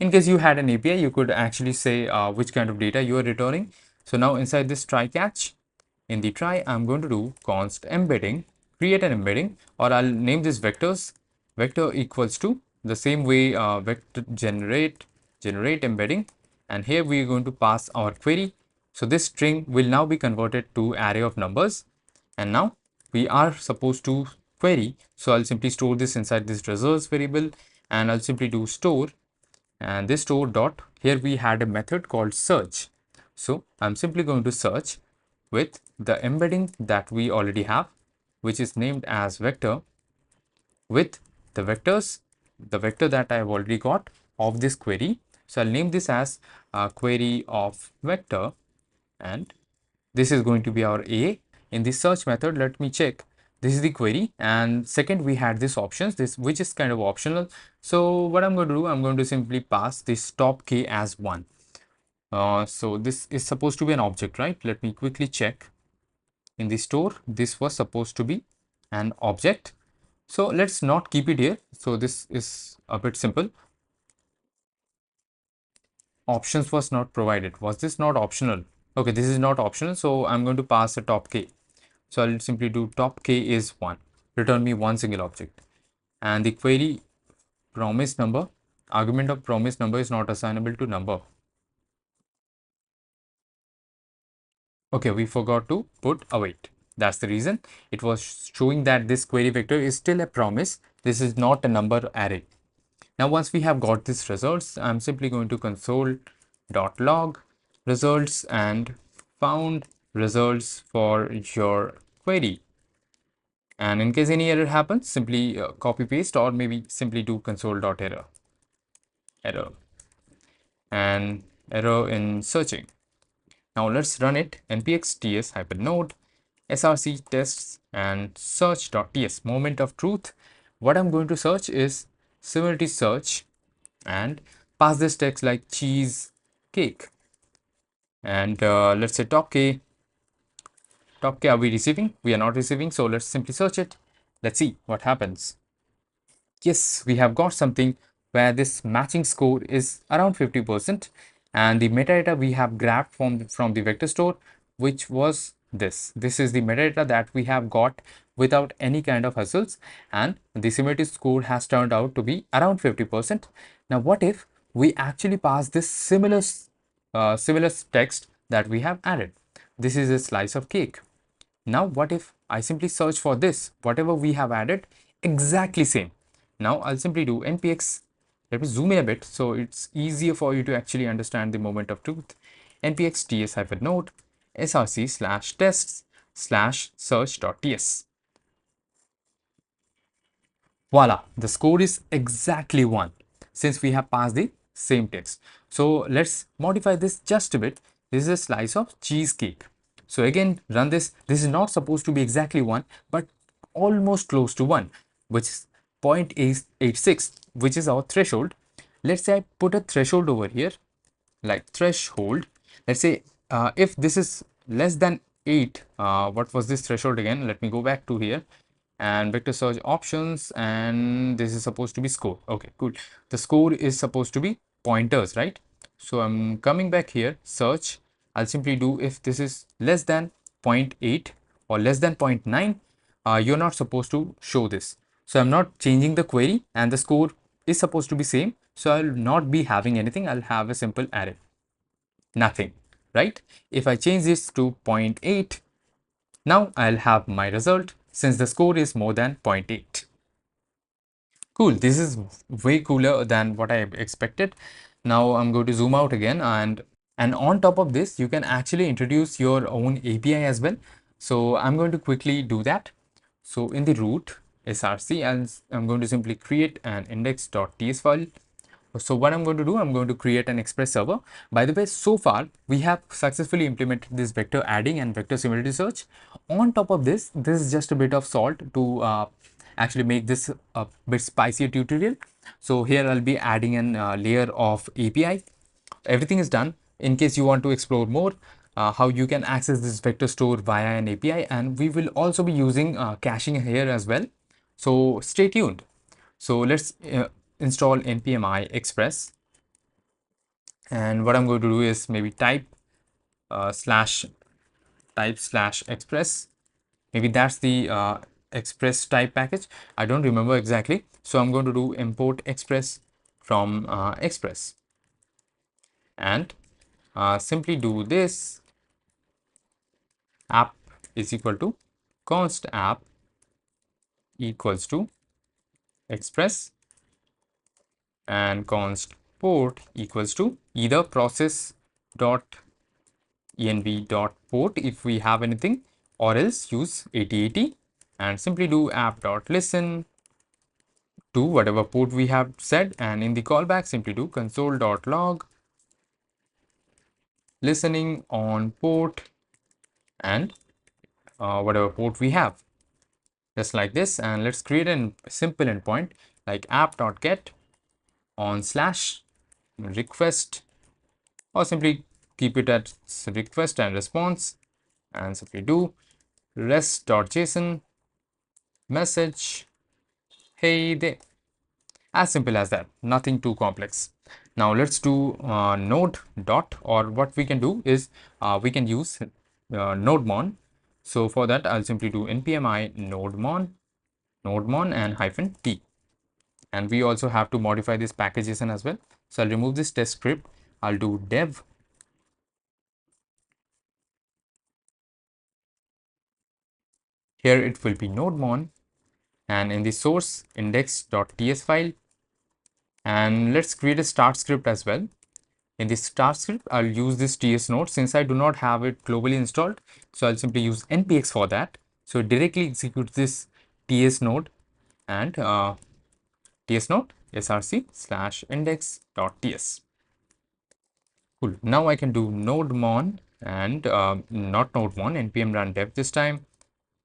In case you had an API, you could actually say which kind of data you are returning. So now inside this try catch, in the try, I'm going to do const embedding, create an embedding, or I'll name this vectors. Vector equals to the same way vector generate embedding, and here we are going to pass our query. So this string will now be converted to array of numbers, and now we are supposed to query. So I'll simply store this inside this results variable, and I'll simply do store, and this store dot, here we had a method called search. So I'm simply going to search with the embedding that we already have, which is named as vector, with the vectors, the vector that I have already got of this query. So I'll name this as query of vector, and this is going to be our A. In the search method, let me check. This is the query, and second we had this options, this which is kind of optional. So what I'm going to do, I'm going to simply pass this top k as 1. So this is supposed to be an object, right? Let me quickly check. In the store, this was supposed to be an object. So let's not keep it here. So this is a bit simple. Options was not provided. Was this not optional? Okay, this is not optional. So I'm going to pass a top k. So I'll simply do top k is 1. Return me one single object. And the query promise number, argument of promise number is not assignable to number. Okay, we forgot to put await. That's the reason. It was showing that this query vector is still a promise. This is not a number array. Now, once we have got these results, I'm simply going to console.log results and found results for your query. And in case any error happens, simply copy paste, or maybe simply do console.error and error in searching. Now let's run it. npx ts-node src tests and search.ts moment of truth. What I'm going to search is similarity search and pass this text like cheese cake, and let's say top k are we receiving? We are not receiving, so let's simply search it. Let's see what happens. Yes, we have got something where this matching score is around 50%, and the metadata we have grabbed from the vector store, which was this is the metadata that we have got without any kind of hassles, and the similarity score has turned out to be around 50%. Now what if we actually pass this similar text that we have added? This is a slice of cake. Now what if I simply search for this, whatever we have added, exactly same. Now I'll simply do npx, let me zoom in a bit so it's easier for you to actually understand the moment of truth. npx ts-node src/tests/search.ts. Voila, the score is exactly 1 since we have passed the same text. So let's modify this just a bit. This is a slice of cheesecake. So again, run this. This is not supposed to be exactly 1, but almost close to 1, which is 0.86, which is our threshold. Let's say I put a threshold over here, like threshold. Let's say if this is less than 8, what was this threshold again? Let me go back to here and vector search options, and this is supposed to be score. Okay, cool. The score is supposed to be pointers, right? So I'm coming back here, search. I'll simply do if this is less than 0.8 or less than 0.9, you're not supposed to show this. So I'm not changing the query, and the score is supposed to be same. So I'll not be having anything. I'll have a simple array, nothing, right? If I change this to 0.8, now I'll have my result since the score is more than 0.8. Cool, this is way cooler than what I expected. Now I'm going to zoom out again, and And on top of this, you can actually introduce your own API as well. So I'm going to quickly do that. So in the root src, and I'm going to simply create an index.ts file. So what I'm going to do, I'm going to create an Express server. By the way, so far we have successfully implemented this vector adding and vector similarity search. On top of this, this is just a bit of salt to actually make this a bit spicier tutorial. So here I'll be adding an layer of API. Everything is done. In case you want to explore more, how you can access this vector store via an API, and we will also be using caching here as well. So stay tuned. So let's install npmi express, and what I'm going to do is maybe slash type slash express. Maybe that's the express type package. I don't remember exactly. So I'm going to do import express from express, and simply do this app is equal to const app equals to express, and const port equals to either process dot env dot port if we have anything, or else use 8080, and simply do app dot listen to whatever port we have said, and in the callback simply do console dot log listening on port and whatever port we have, just like this. And let's create a simple endpoint like app.get on slash request, or simply keep it at request and response, and simply do rest.json message hey there. As simple as that, nothing too complex. Now let's do node dot, or what we can do is we can use nodemon. So for that, I'll simply do npmi nodemon and hyphen t. And we also have to modify this package JSON as well. So I'll remove this test script. I'll do dev. Here it will be nodemon, and in the source index.ts file. And let's create a start script as well. In this start script, I'll use this TS node since I do not have it globally installed. So I'll simply use npx for that. So it directly executes this TS node, and TS node src slash index.ts. Cool. Now I can do nodemon and not nodemon, npm run dev this time,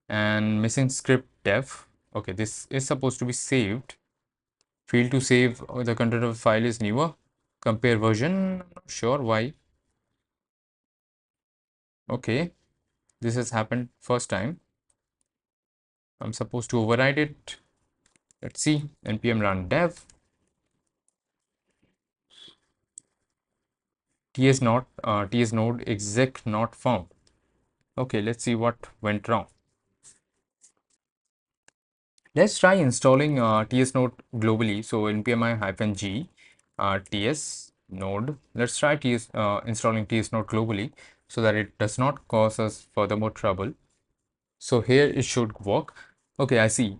and missing script dev. Okay, this is supposed to be saved. Field to save the content of the file is newer. Compare version. I'm not sure why. Okay, this has happened first time. I'm supposed to override it. Let's see. npm run dev. ts node exec not found. Okay, let's see what went wrong. Let's try installing ts node globally. So npmi-g ts node. Let's try installing ts node globally so that it does not cause us furthermore trouble. So here it should work. Okay, I see.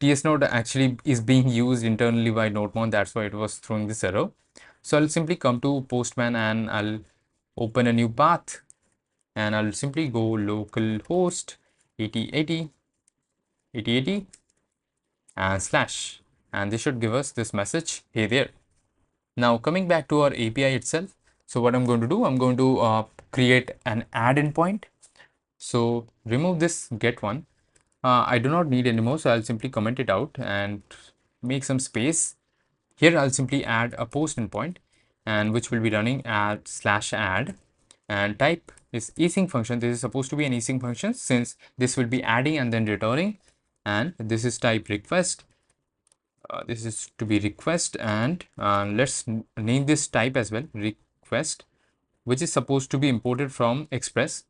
TS node actually is being used internally by nodemon. That's why it was throwing this error. So I'll simply come to Postman and I'll open a new path, and I'll simply go localhost 8080 and slash, and this should give us this message, hey there. Now coming back to our API itself. So what I'm going to do, I'm going to create an add endpoint. So remove this get one. I do not need anymore, so I'll simply comment it out and make some space. Here I'll simply add a post endpoint, and which will be running at slash add, and type is async function. This is supposed to be an async function since this will be adding and then returning, and this is type request. This is to be request, and let's name this type as well, request, which is supposed to be imported from express.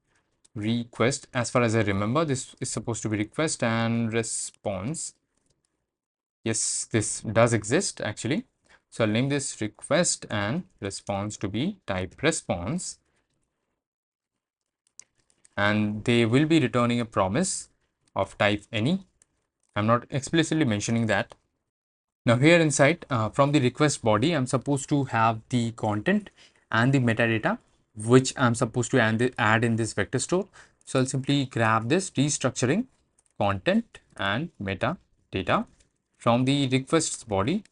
Request, as far as I remember, this is supposed to be request and response. Yes, this does exist actually. So I'll name this request and response to be type response, and they will be returning a promise of type any. I'm not explicitly mentioning that. Now here inside from the request body, I'm supposed to have the content and the metadata. which I'm supposed to add in this vector store. So I'll simply grab this restructuring content and metadata from the requests body,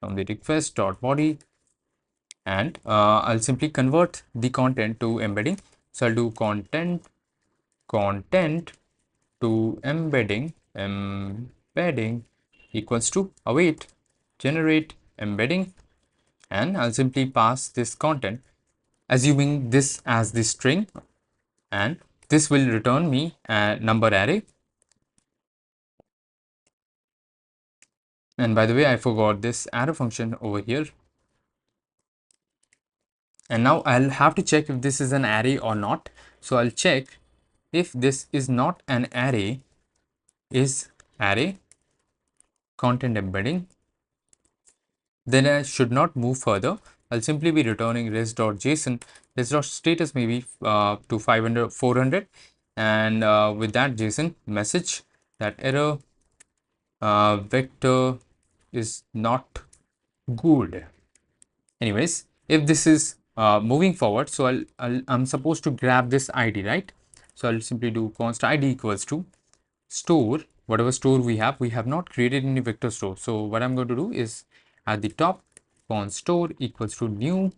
from the request dot body, and I'll simply convert the content to embedding. So I'll do content to embedding equals to await generate embedding, and I'll simply pass this content assuming this as the string, and this will return me a number array. And by the way, I forgot this arrow function over here. And now I'll have to check if this is an array or not. So I'll check if this is not an array, is array content embedding, then I should not move further. I'll simply be returning res.json, res.status maybe to 500, 400, and with that JSON message that error vector is not good. Anyways, if this is moving forward, so I'm supposed to grab this ID, right? So I'll simply do const ID equals to store, whatever store we have not created any vector store. So what I'm going to do is at the top const store equals to new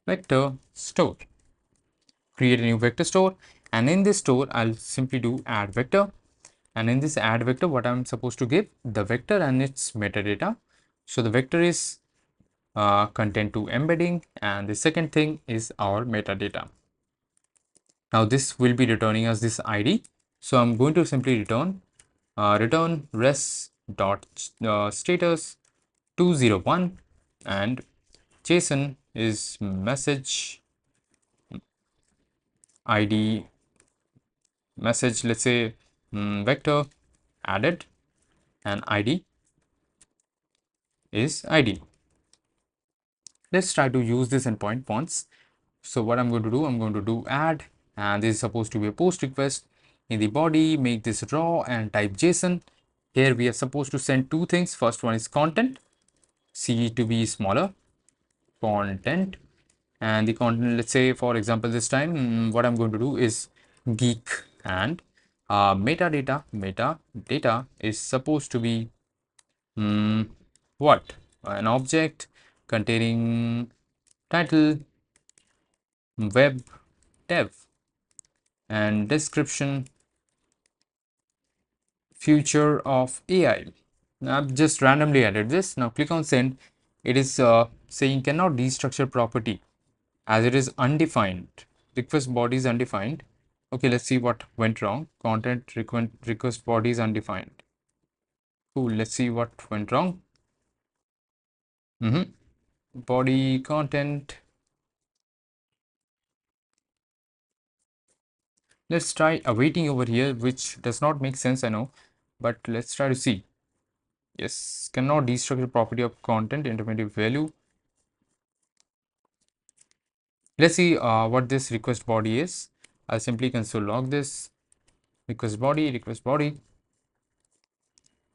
vector store, create a new vector store, and in this store I'll simply do add vector, and in this add vector what I'm supposed to give the vector and its metadata. So the vector is content to embedding, and the second thing is our metadata. Now this will be returning us this ID. So I'm going to simply return res dot status 201, and JSON is message ID message, let's say vector added, and ID is ID. Let's try to use this endpoint once. So what I'm going to do add, and this is supposed to be a post request. In the body, make this raw and type JSON. Here we are supposed to send two things. First one is content, C to be smaller, content, and the content, let's say for example this time what I'm going to do is geek, and metadata is supposed to be what, an object containing title, web dev, and description, future of AI. Now, I've just randomly added this. Now click on send. It is saying cannot destructure property as it is undefined. Request body is undefined. Okay, let's see what went wrong. Content request body is undefined. Cool. Let's see what went wrong. Body content. Let's try awaiting over here, which does not make sense, I know, but let's try to see. Yes, cannot destructure property of content intermediate value. Let's see what this request body is. I'll simply console log this request body.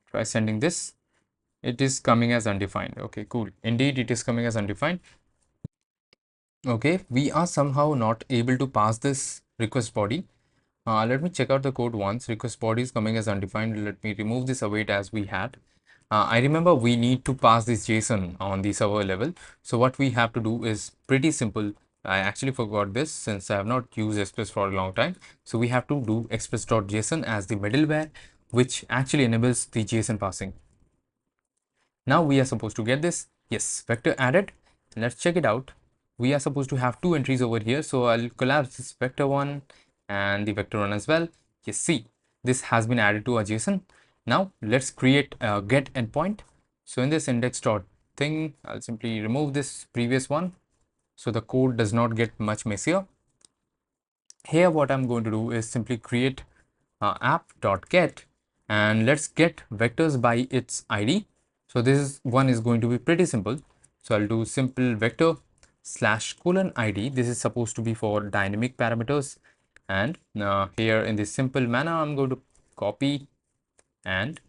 Try sending this. It is coming as undefined. Okay, cool. Indeed, it is coming as undefined. Okay, we are somehow not able to pass this request body. Let me check out the code once. Request body is coming as undefined. Let me remove this await as we had. I remember we need to pass this JSON on the server level. So what we have to do is pretty simple. I actually forgot this since I have not used Express for a long time. So we have to do express.json as the middleware, which actually enables the JSON passing. Now we are supposed to get this. Yes, vector added. Let's check it out. We are supposed to have two entries over here. So I'll collapse this vector one and the vector one as well. You see, this has been added to our JSON. Now let's create a get endpoint. So in this index dot thing, I'll simply remove this previous one so the code does not get much messier. Here what I'm going to do is simply create app.get, and let's get vectors by its ID. So this one is going to be pretty simple. So I'll do simple vector /colon ID. This is supposed to be for dynamic parameters, and here in this simple manner I'm going to copy and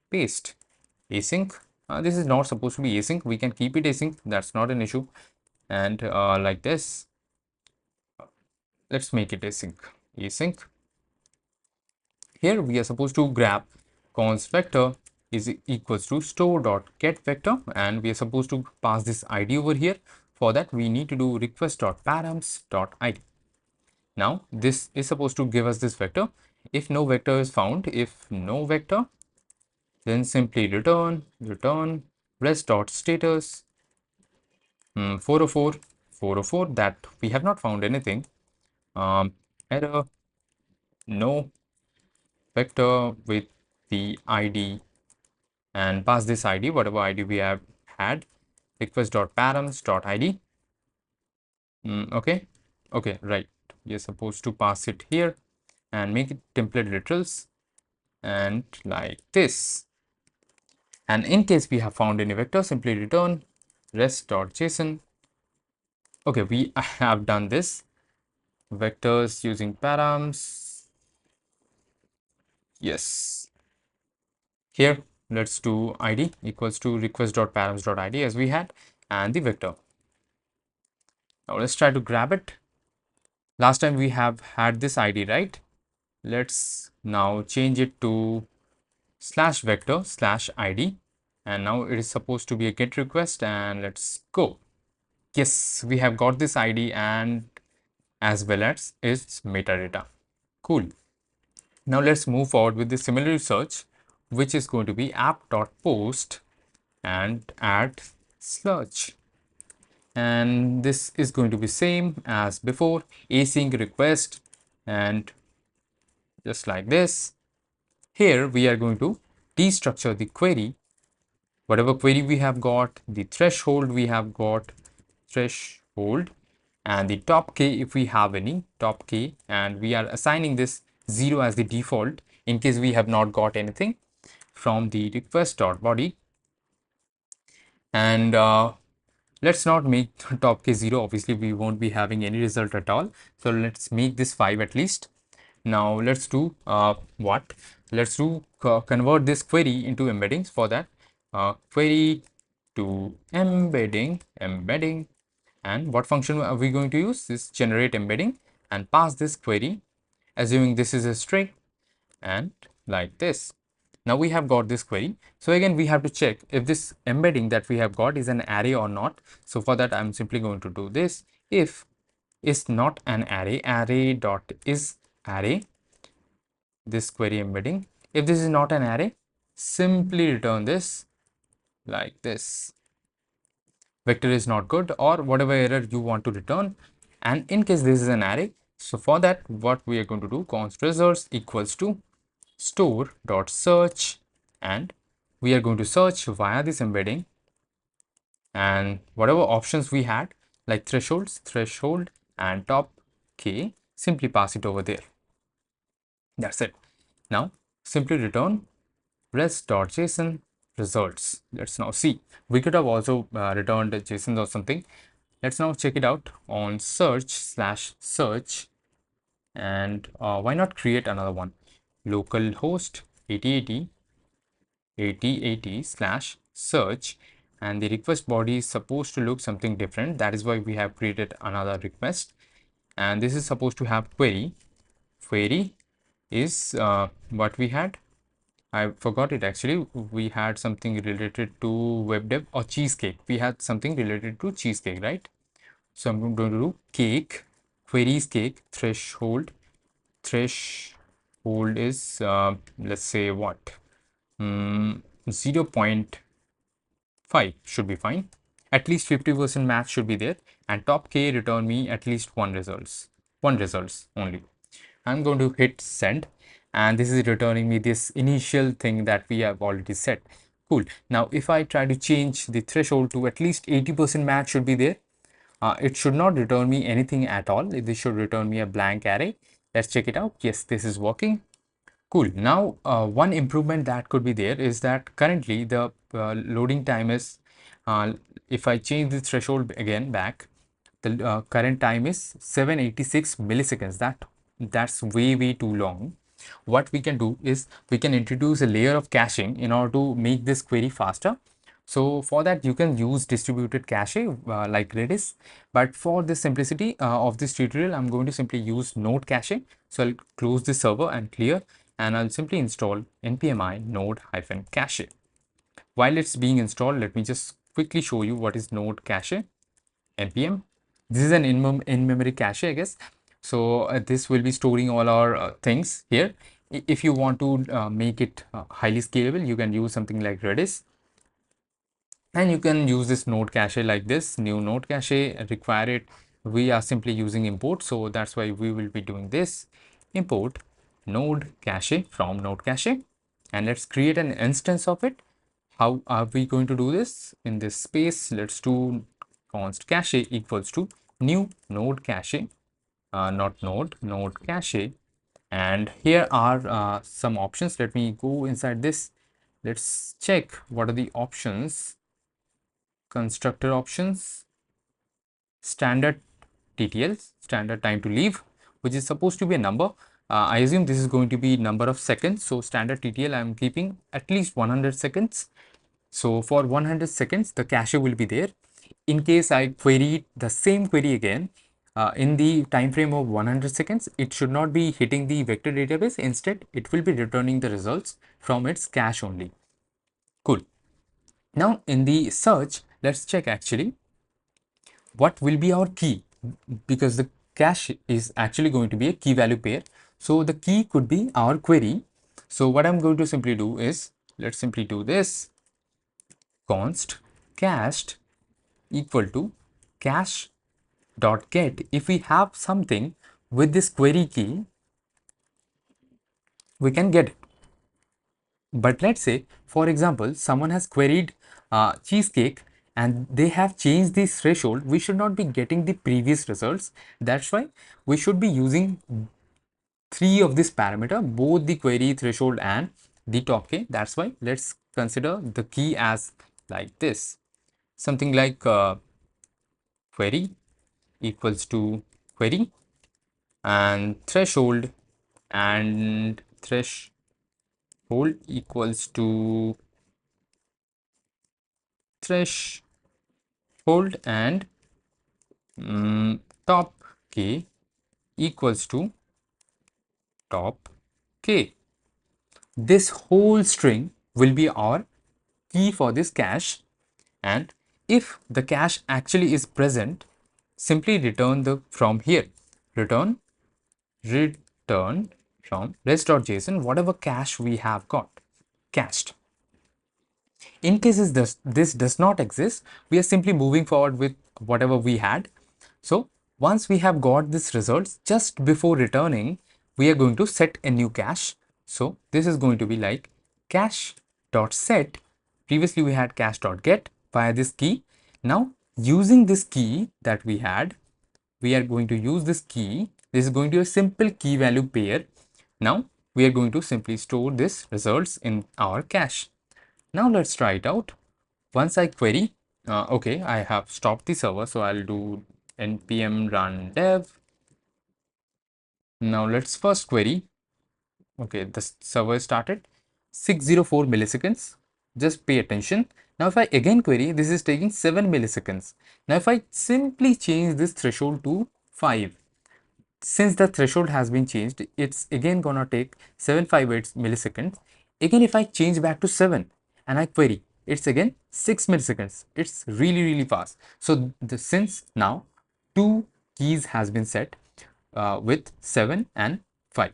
paste async. This is not supposed to be async. We can keep it async, that's not an issue. and like this. Let's make it async. Here we are supposed to grab const vector is equals to store dot get vector, and we are supposed to pass this id over here. For that we need to do request dot params dot id. Now this is supposed to give us this vector. If no vector is found, if no vector, then simply return rest dot status 404 that we have not found anything. Error, no vector with the id, and pass this id, whatever id we have had, request dot params dot id. Okay, right, we are supposed to pass it here and make it template literals and like this. And in case we have found any vector, simply return rest.json. Okay, we have done this vectors using params. Yes, here let's do id equals to request.params.id as we had, and the vector. Now let's try to grab it. Last time we have had this id, right? Let's now change it to slash vector slash id, and now it is supposed to be a get request, and let's go. Yes, we have got this id and as well as its metadata. Cool. Now let's move forward with the similarity search, which is going to be app.post and add search. And this is going to be same as before, async request, and just like this. Here we are going to destructure the query. Whatever query we have got, the threshold we have got, threshold, and the top k if we have any top k, and we are assigning this 0 as the default in case we have not got anything from the request.body. And let's not make top k 0, obviously we won't be having any result at all, so let's make this 5 at least. Now let's do convert this query into embeddings. For that, query to embedding, and what function are we going to use? This generate embedding, and pass this query assuming this is a string, and like this. Now we have got this query. So again we have to check if this embedding that we have got is an array or not. So for that I'm simply going to do this. If is not an array, array dot is array, this query embedding. If this is not an array, simply return this like this. Vector is not good, or whatever error you want to return. And in case this is an array, so for that what we are going to do, const results equals to store dot search, and we are going to search via this embedding, and whatever options we had like threshold and top k, simply pass it over there. That's it. Now simply return rest.json results. Let's now see. We could have also returned JSON or something. Let's now check it out on search/search, and why not create another one? Localhost 8080/search, and the request body is supposed to look something different. That is why we have created another request, and this is supposed to have query. Query is what we had. I forgot it actually. We had something related to web dev or cheesecake. We had something related to cheesecake, right? So I'm going to do cake, queries cake, threshold. Threshold is let's say what? 0.5 should be fine. At least 50% match should be there, and top k return me at least one results only. I'm going to hit send, and this is returning me this initial thing that we have already set. Cool. Now if I try to change the threshold to at least 80% match should be there, it should not return me anything at all. This should return me a blank array. Let's check it out. Yes, this is working. Cool. Now one improvement that could be there is that currently the loading time is, if I change the threshold again back, the current time is 786 milliseconds. That's way too long. What we can do is we can introduce a layer of caching in order to make this query faster. So for that, you can use distributed cache like Redis. But for the simplicity of this tutorial, I'm going to simply use node cache. So I'll close this server and clear, and I'll simply install npmi node-cache. While it's being installed, let me just quickly show you what is node cache. npm. This is an in-memory cache, I guess. So this will be storing all our things here. If you want to make it highly scalable, you can use something like Redis. And you can use this node cache like this. New node cache, require it. We are simply using import, so that's why we will be doing this. Import node cache from node cache, and let's create an instance of it. How are we going to do this? In this space, let's do const cache equals to new node cache, not node cache. And here are some options. Let me go inside this. Let's check what are the options. Constructor options, standard TTL, standard time to leave, which is supposed to be a number. I assume this is going to be number of seconds. So standard TTL, I'm keeping at least 100 seconds. So for 100 seconds, the cache will be there. In case I query the same query again, in the time frame of 100 seconds, it should not be hitting the vector database. Instead, it will be returning the results from its cache only. Cool. Now in the search, let's check actually what will be our key, because the cache is actually going to be a key value pair. So the key could be our query. So what I'm going to simply do is, let's simply do this const cached equal to cache dot get. If we have something with this query key, we can get it. But let's say, for example, someone has queried cheesecake and they have changed the threshold, we should not be getting the previous results. That's why we should be using three of this parameter, both the query threshold and the top k. That's why let's consider the key as like this, something like query equals to query and threshold, and threshold equals to threshold, and top k equals to top k. This whole string will be our key for this cache, and if the cache actually is present, simply return the from here, return from res.json whatever cache we have got cached. In cases this does not exist, we are simply moving forward with whatever we had. So once we have got this results, just before returning, we are going to set a new cache. So this is going to be like cache.set. Previously we had cache.get via this key. Now using this key that we had, we are going to use this key. This is going to be a simple key value pair. Now we are going to simply store this results in our cache. Now let's try it out. Once I query, okay, I have stopped the server, so I'll do npm run dev. Now let's first query. Okay, the server started. 604 milliseconds. Just pay attention. Now if I again query, this is taking 7 milliseconds. Now if I simply change this threshold to 5, since the threshold has been changed, it's again gonna take 758 milliseconds. Again, if I change back to 7 and I query, it's again 6 milliseconds. It's really fast. So since now two keys has been set with 7 and 5.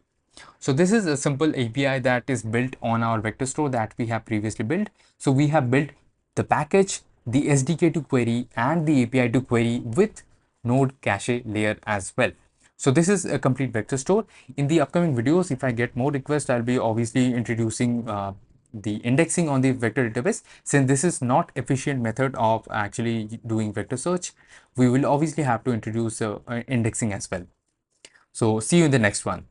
So this is a simple API that is built on our vector store that we have previously built. So we have built the package, the SDK to query, and the API to query with node cache layer as well. So this is a complete vector store. In the upcoming videos, if I get more requests, I'll be obviously introducing the indexing on the vector database. Since this is not efficient method of actually doing vector search, we will obviously have to introduce indexing as well. So see you in the next one.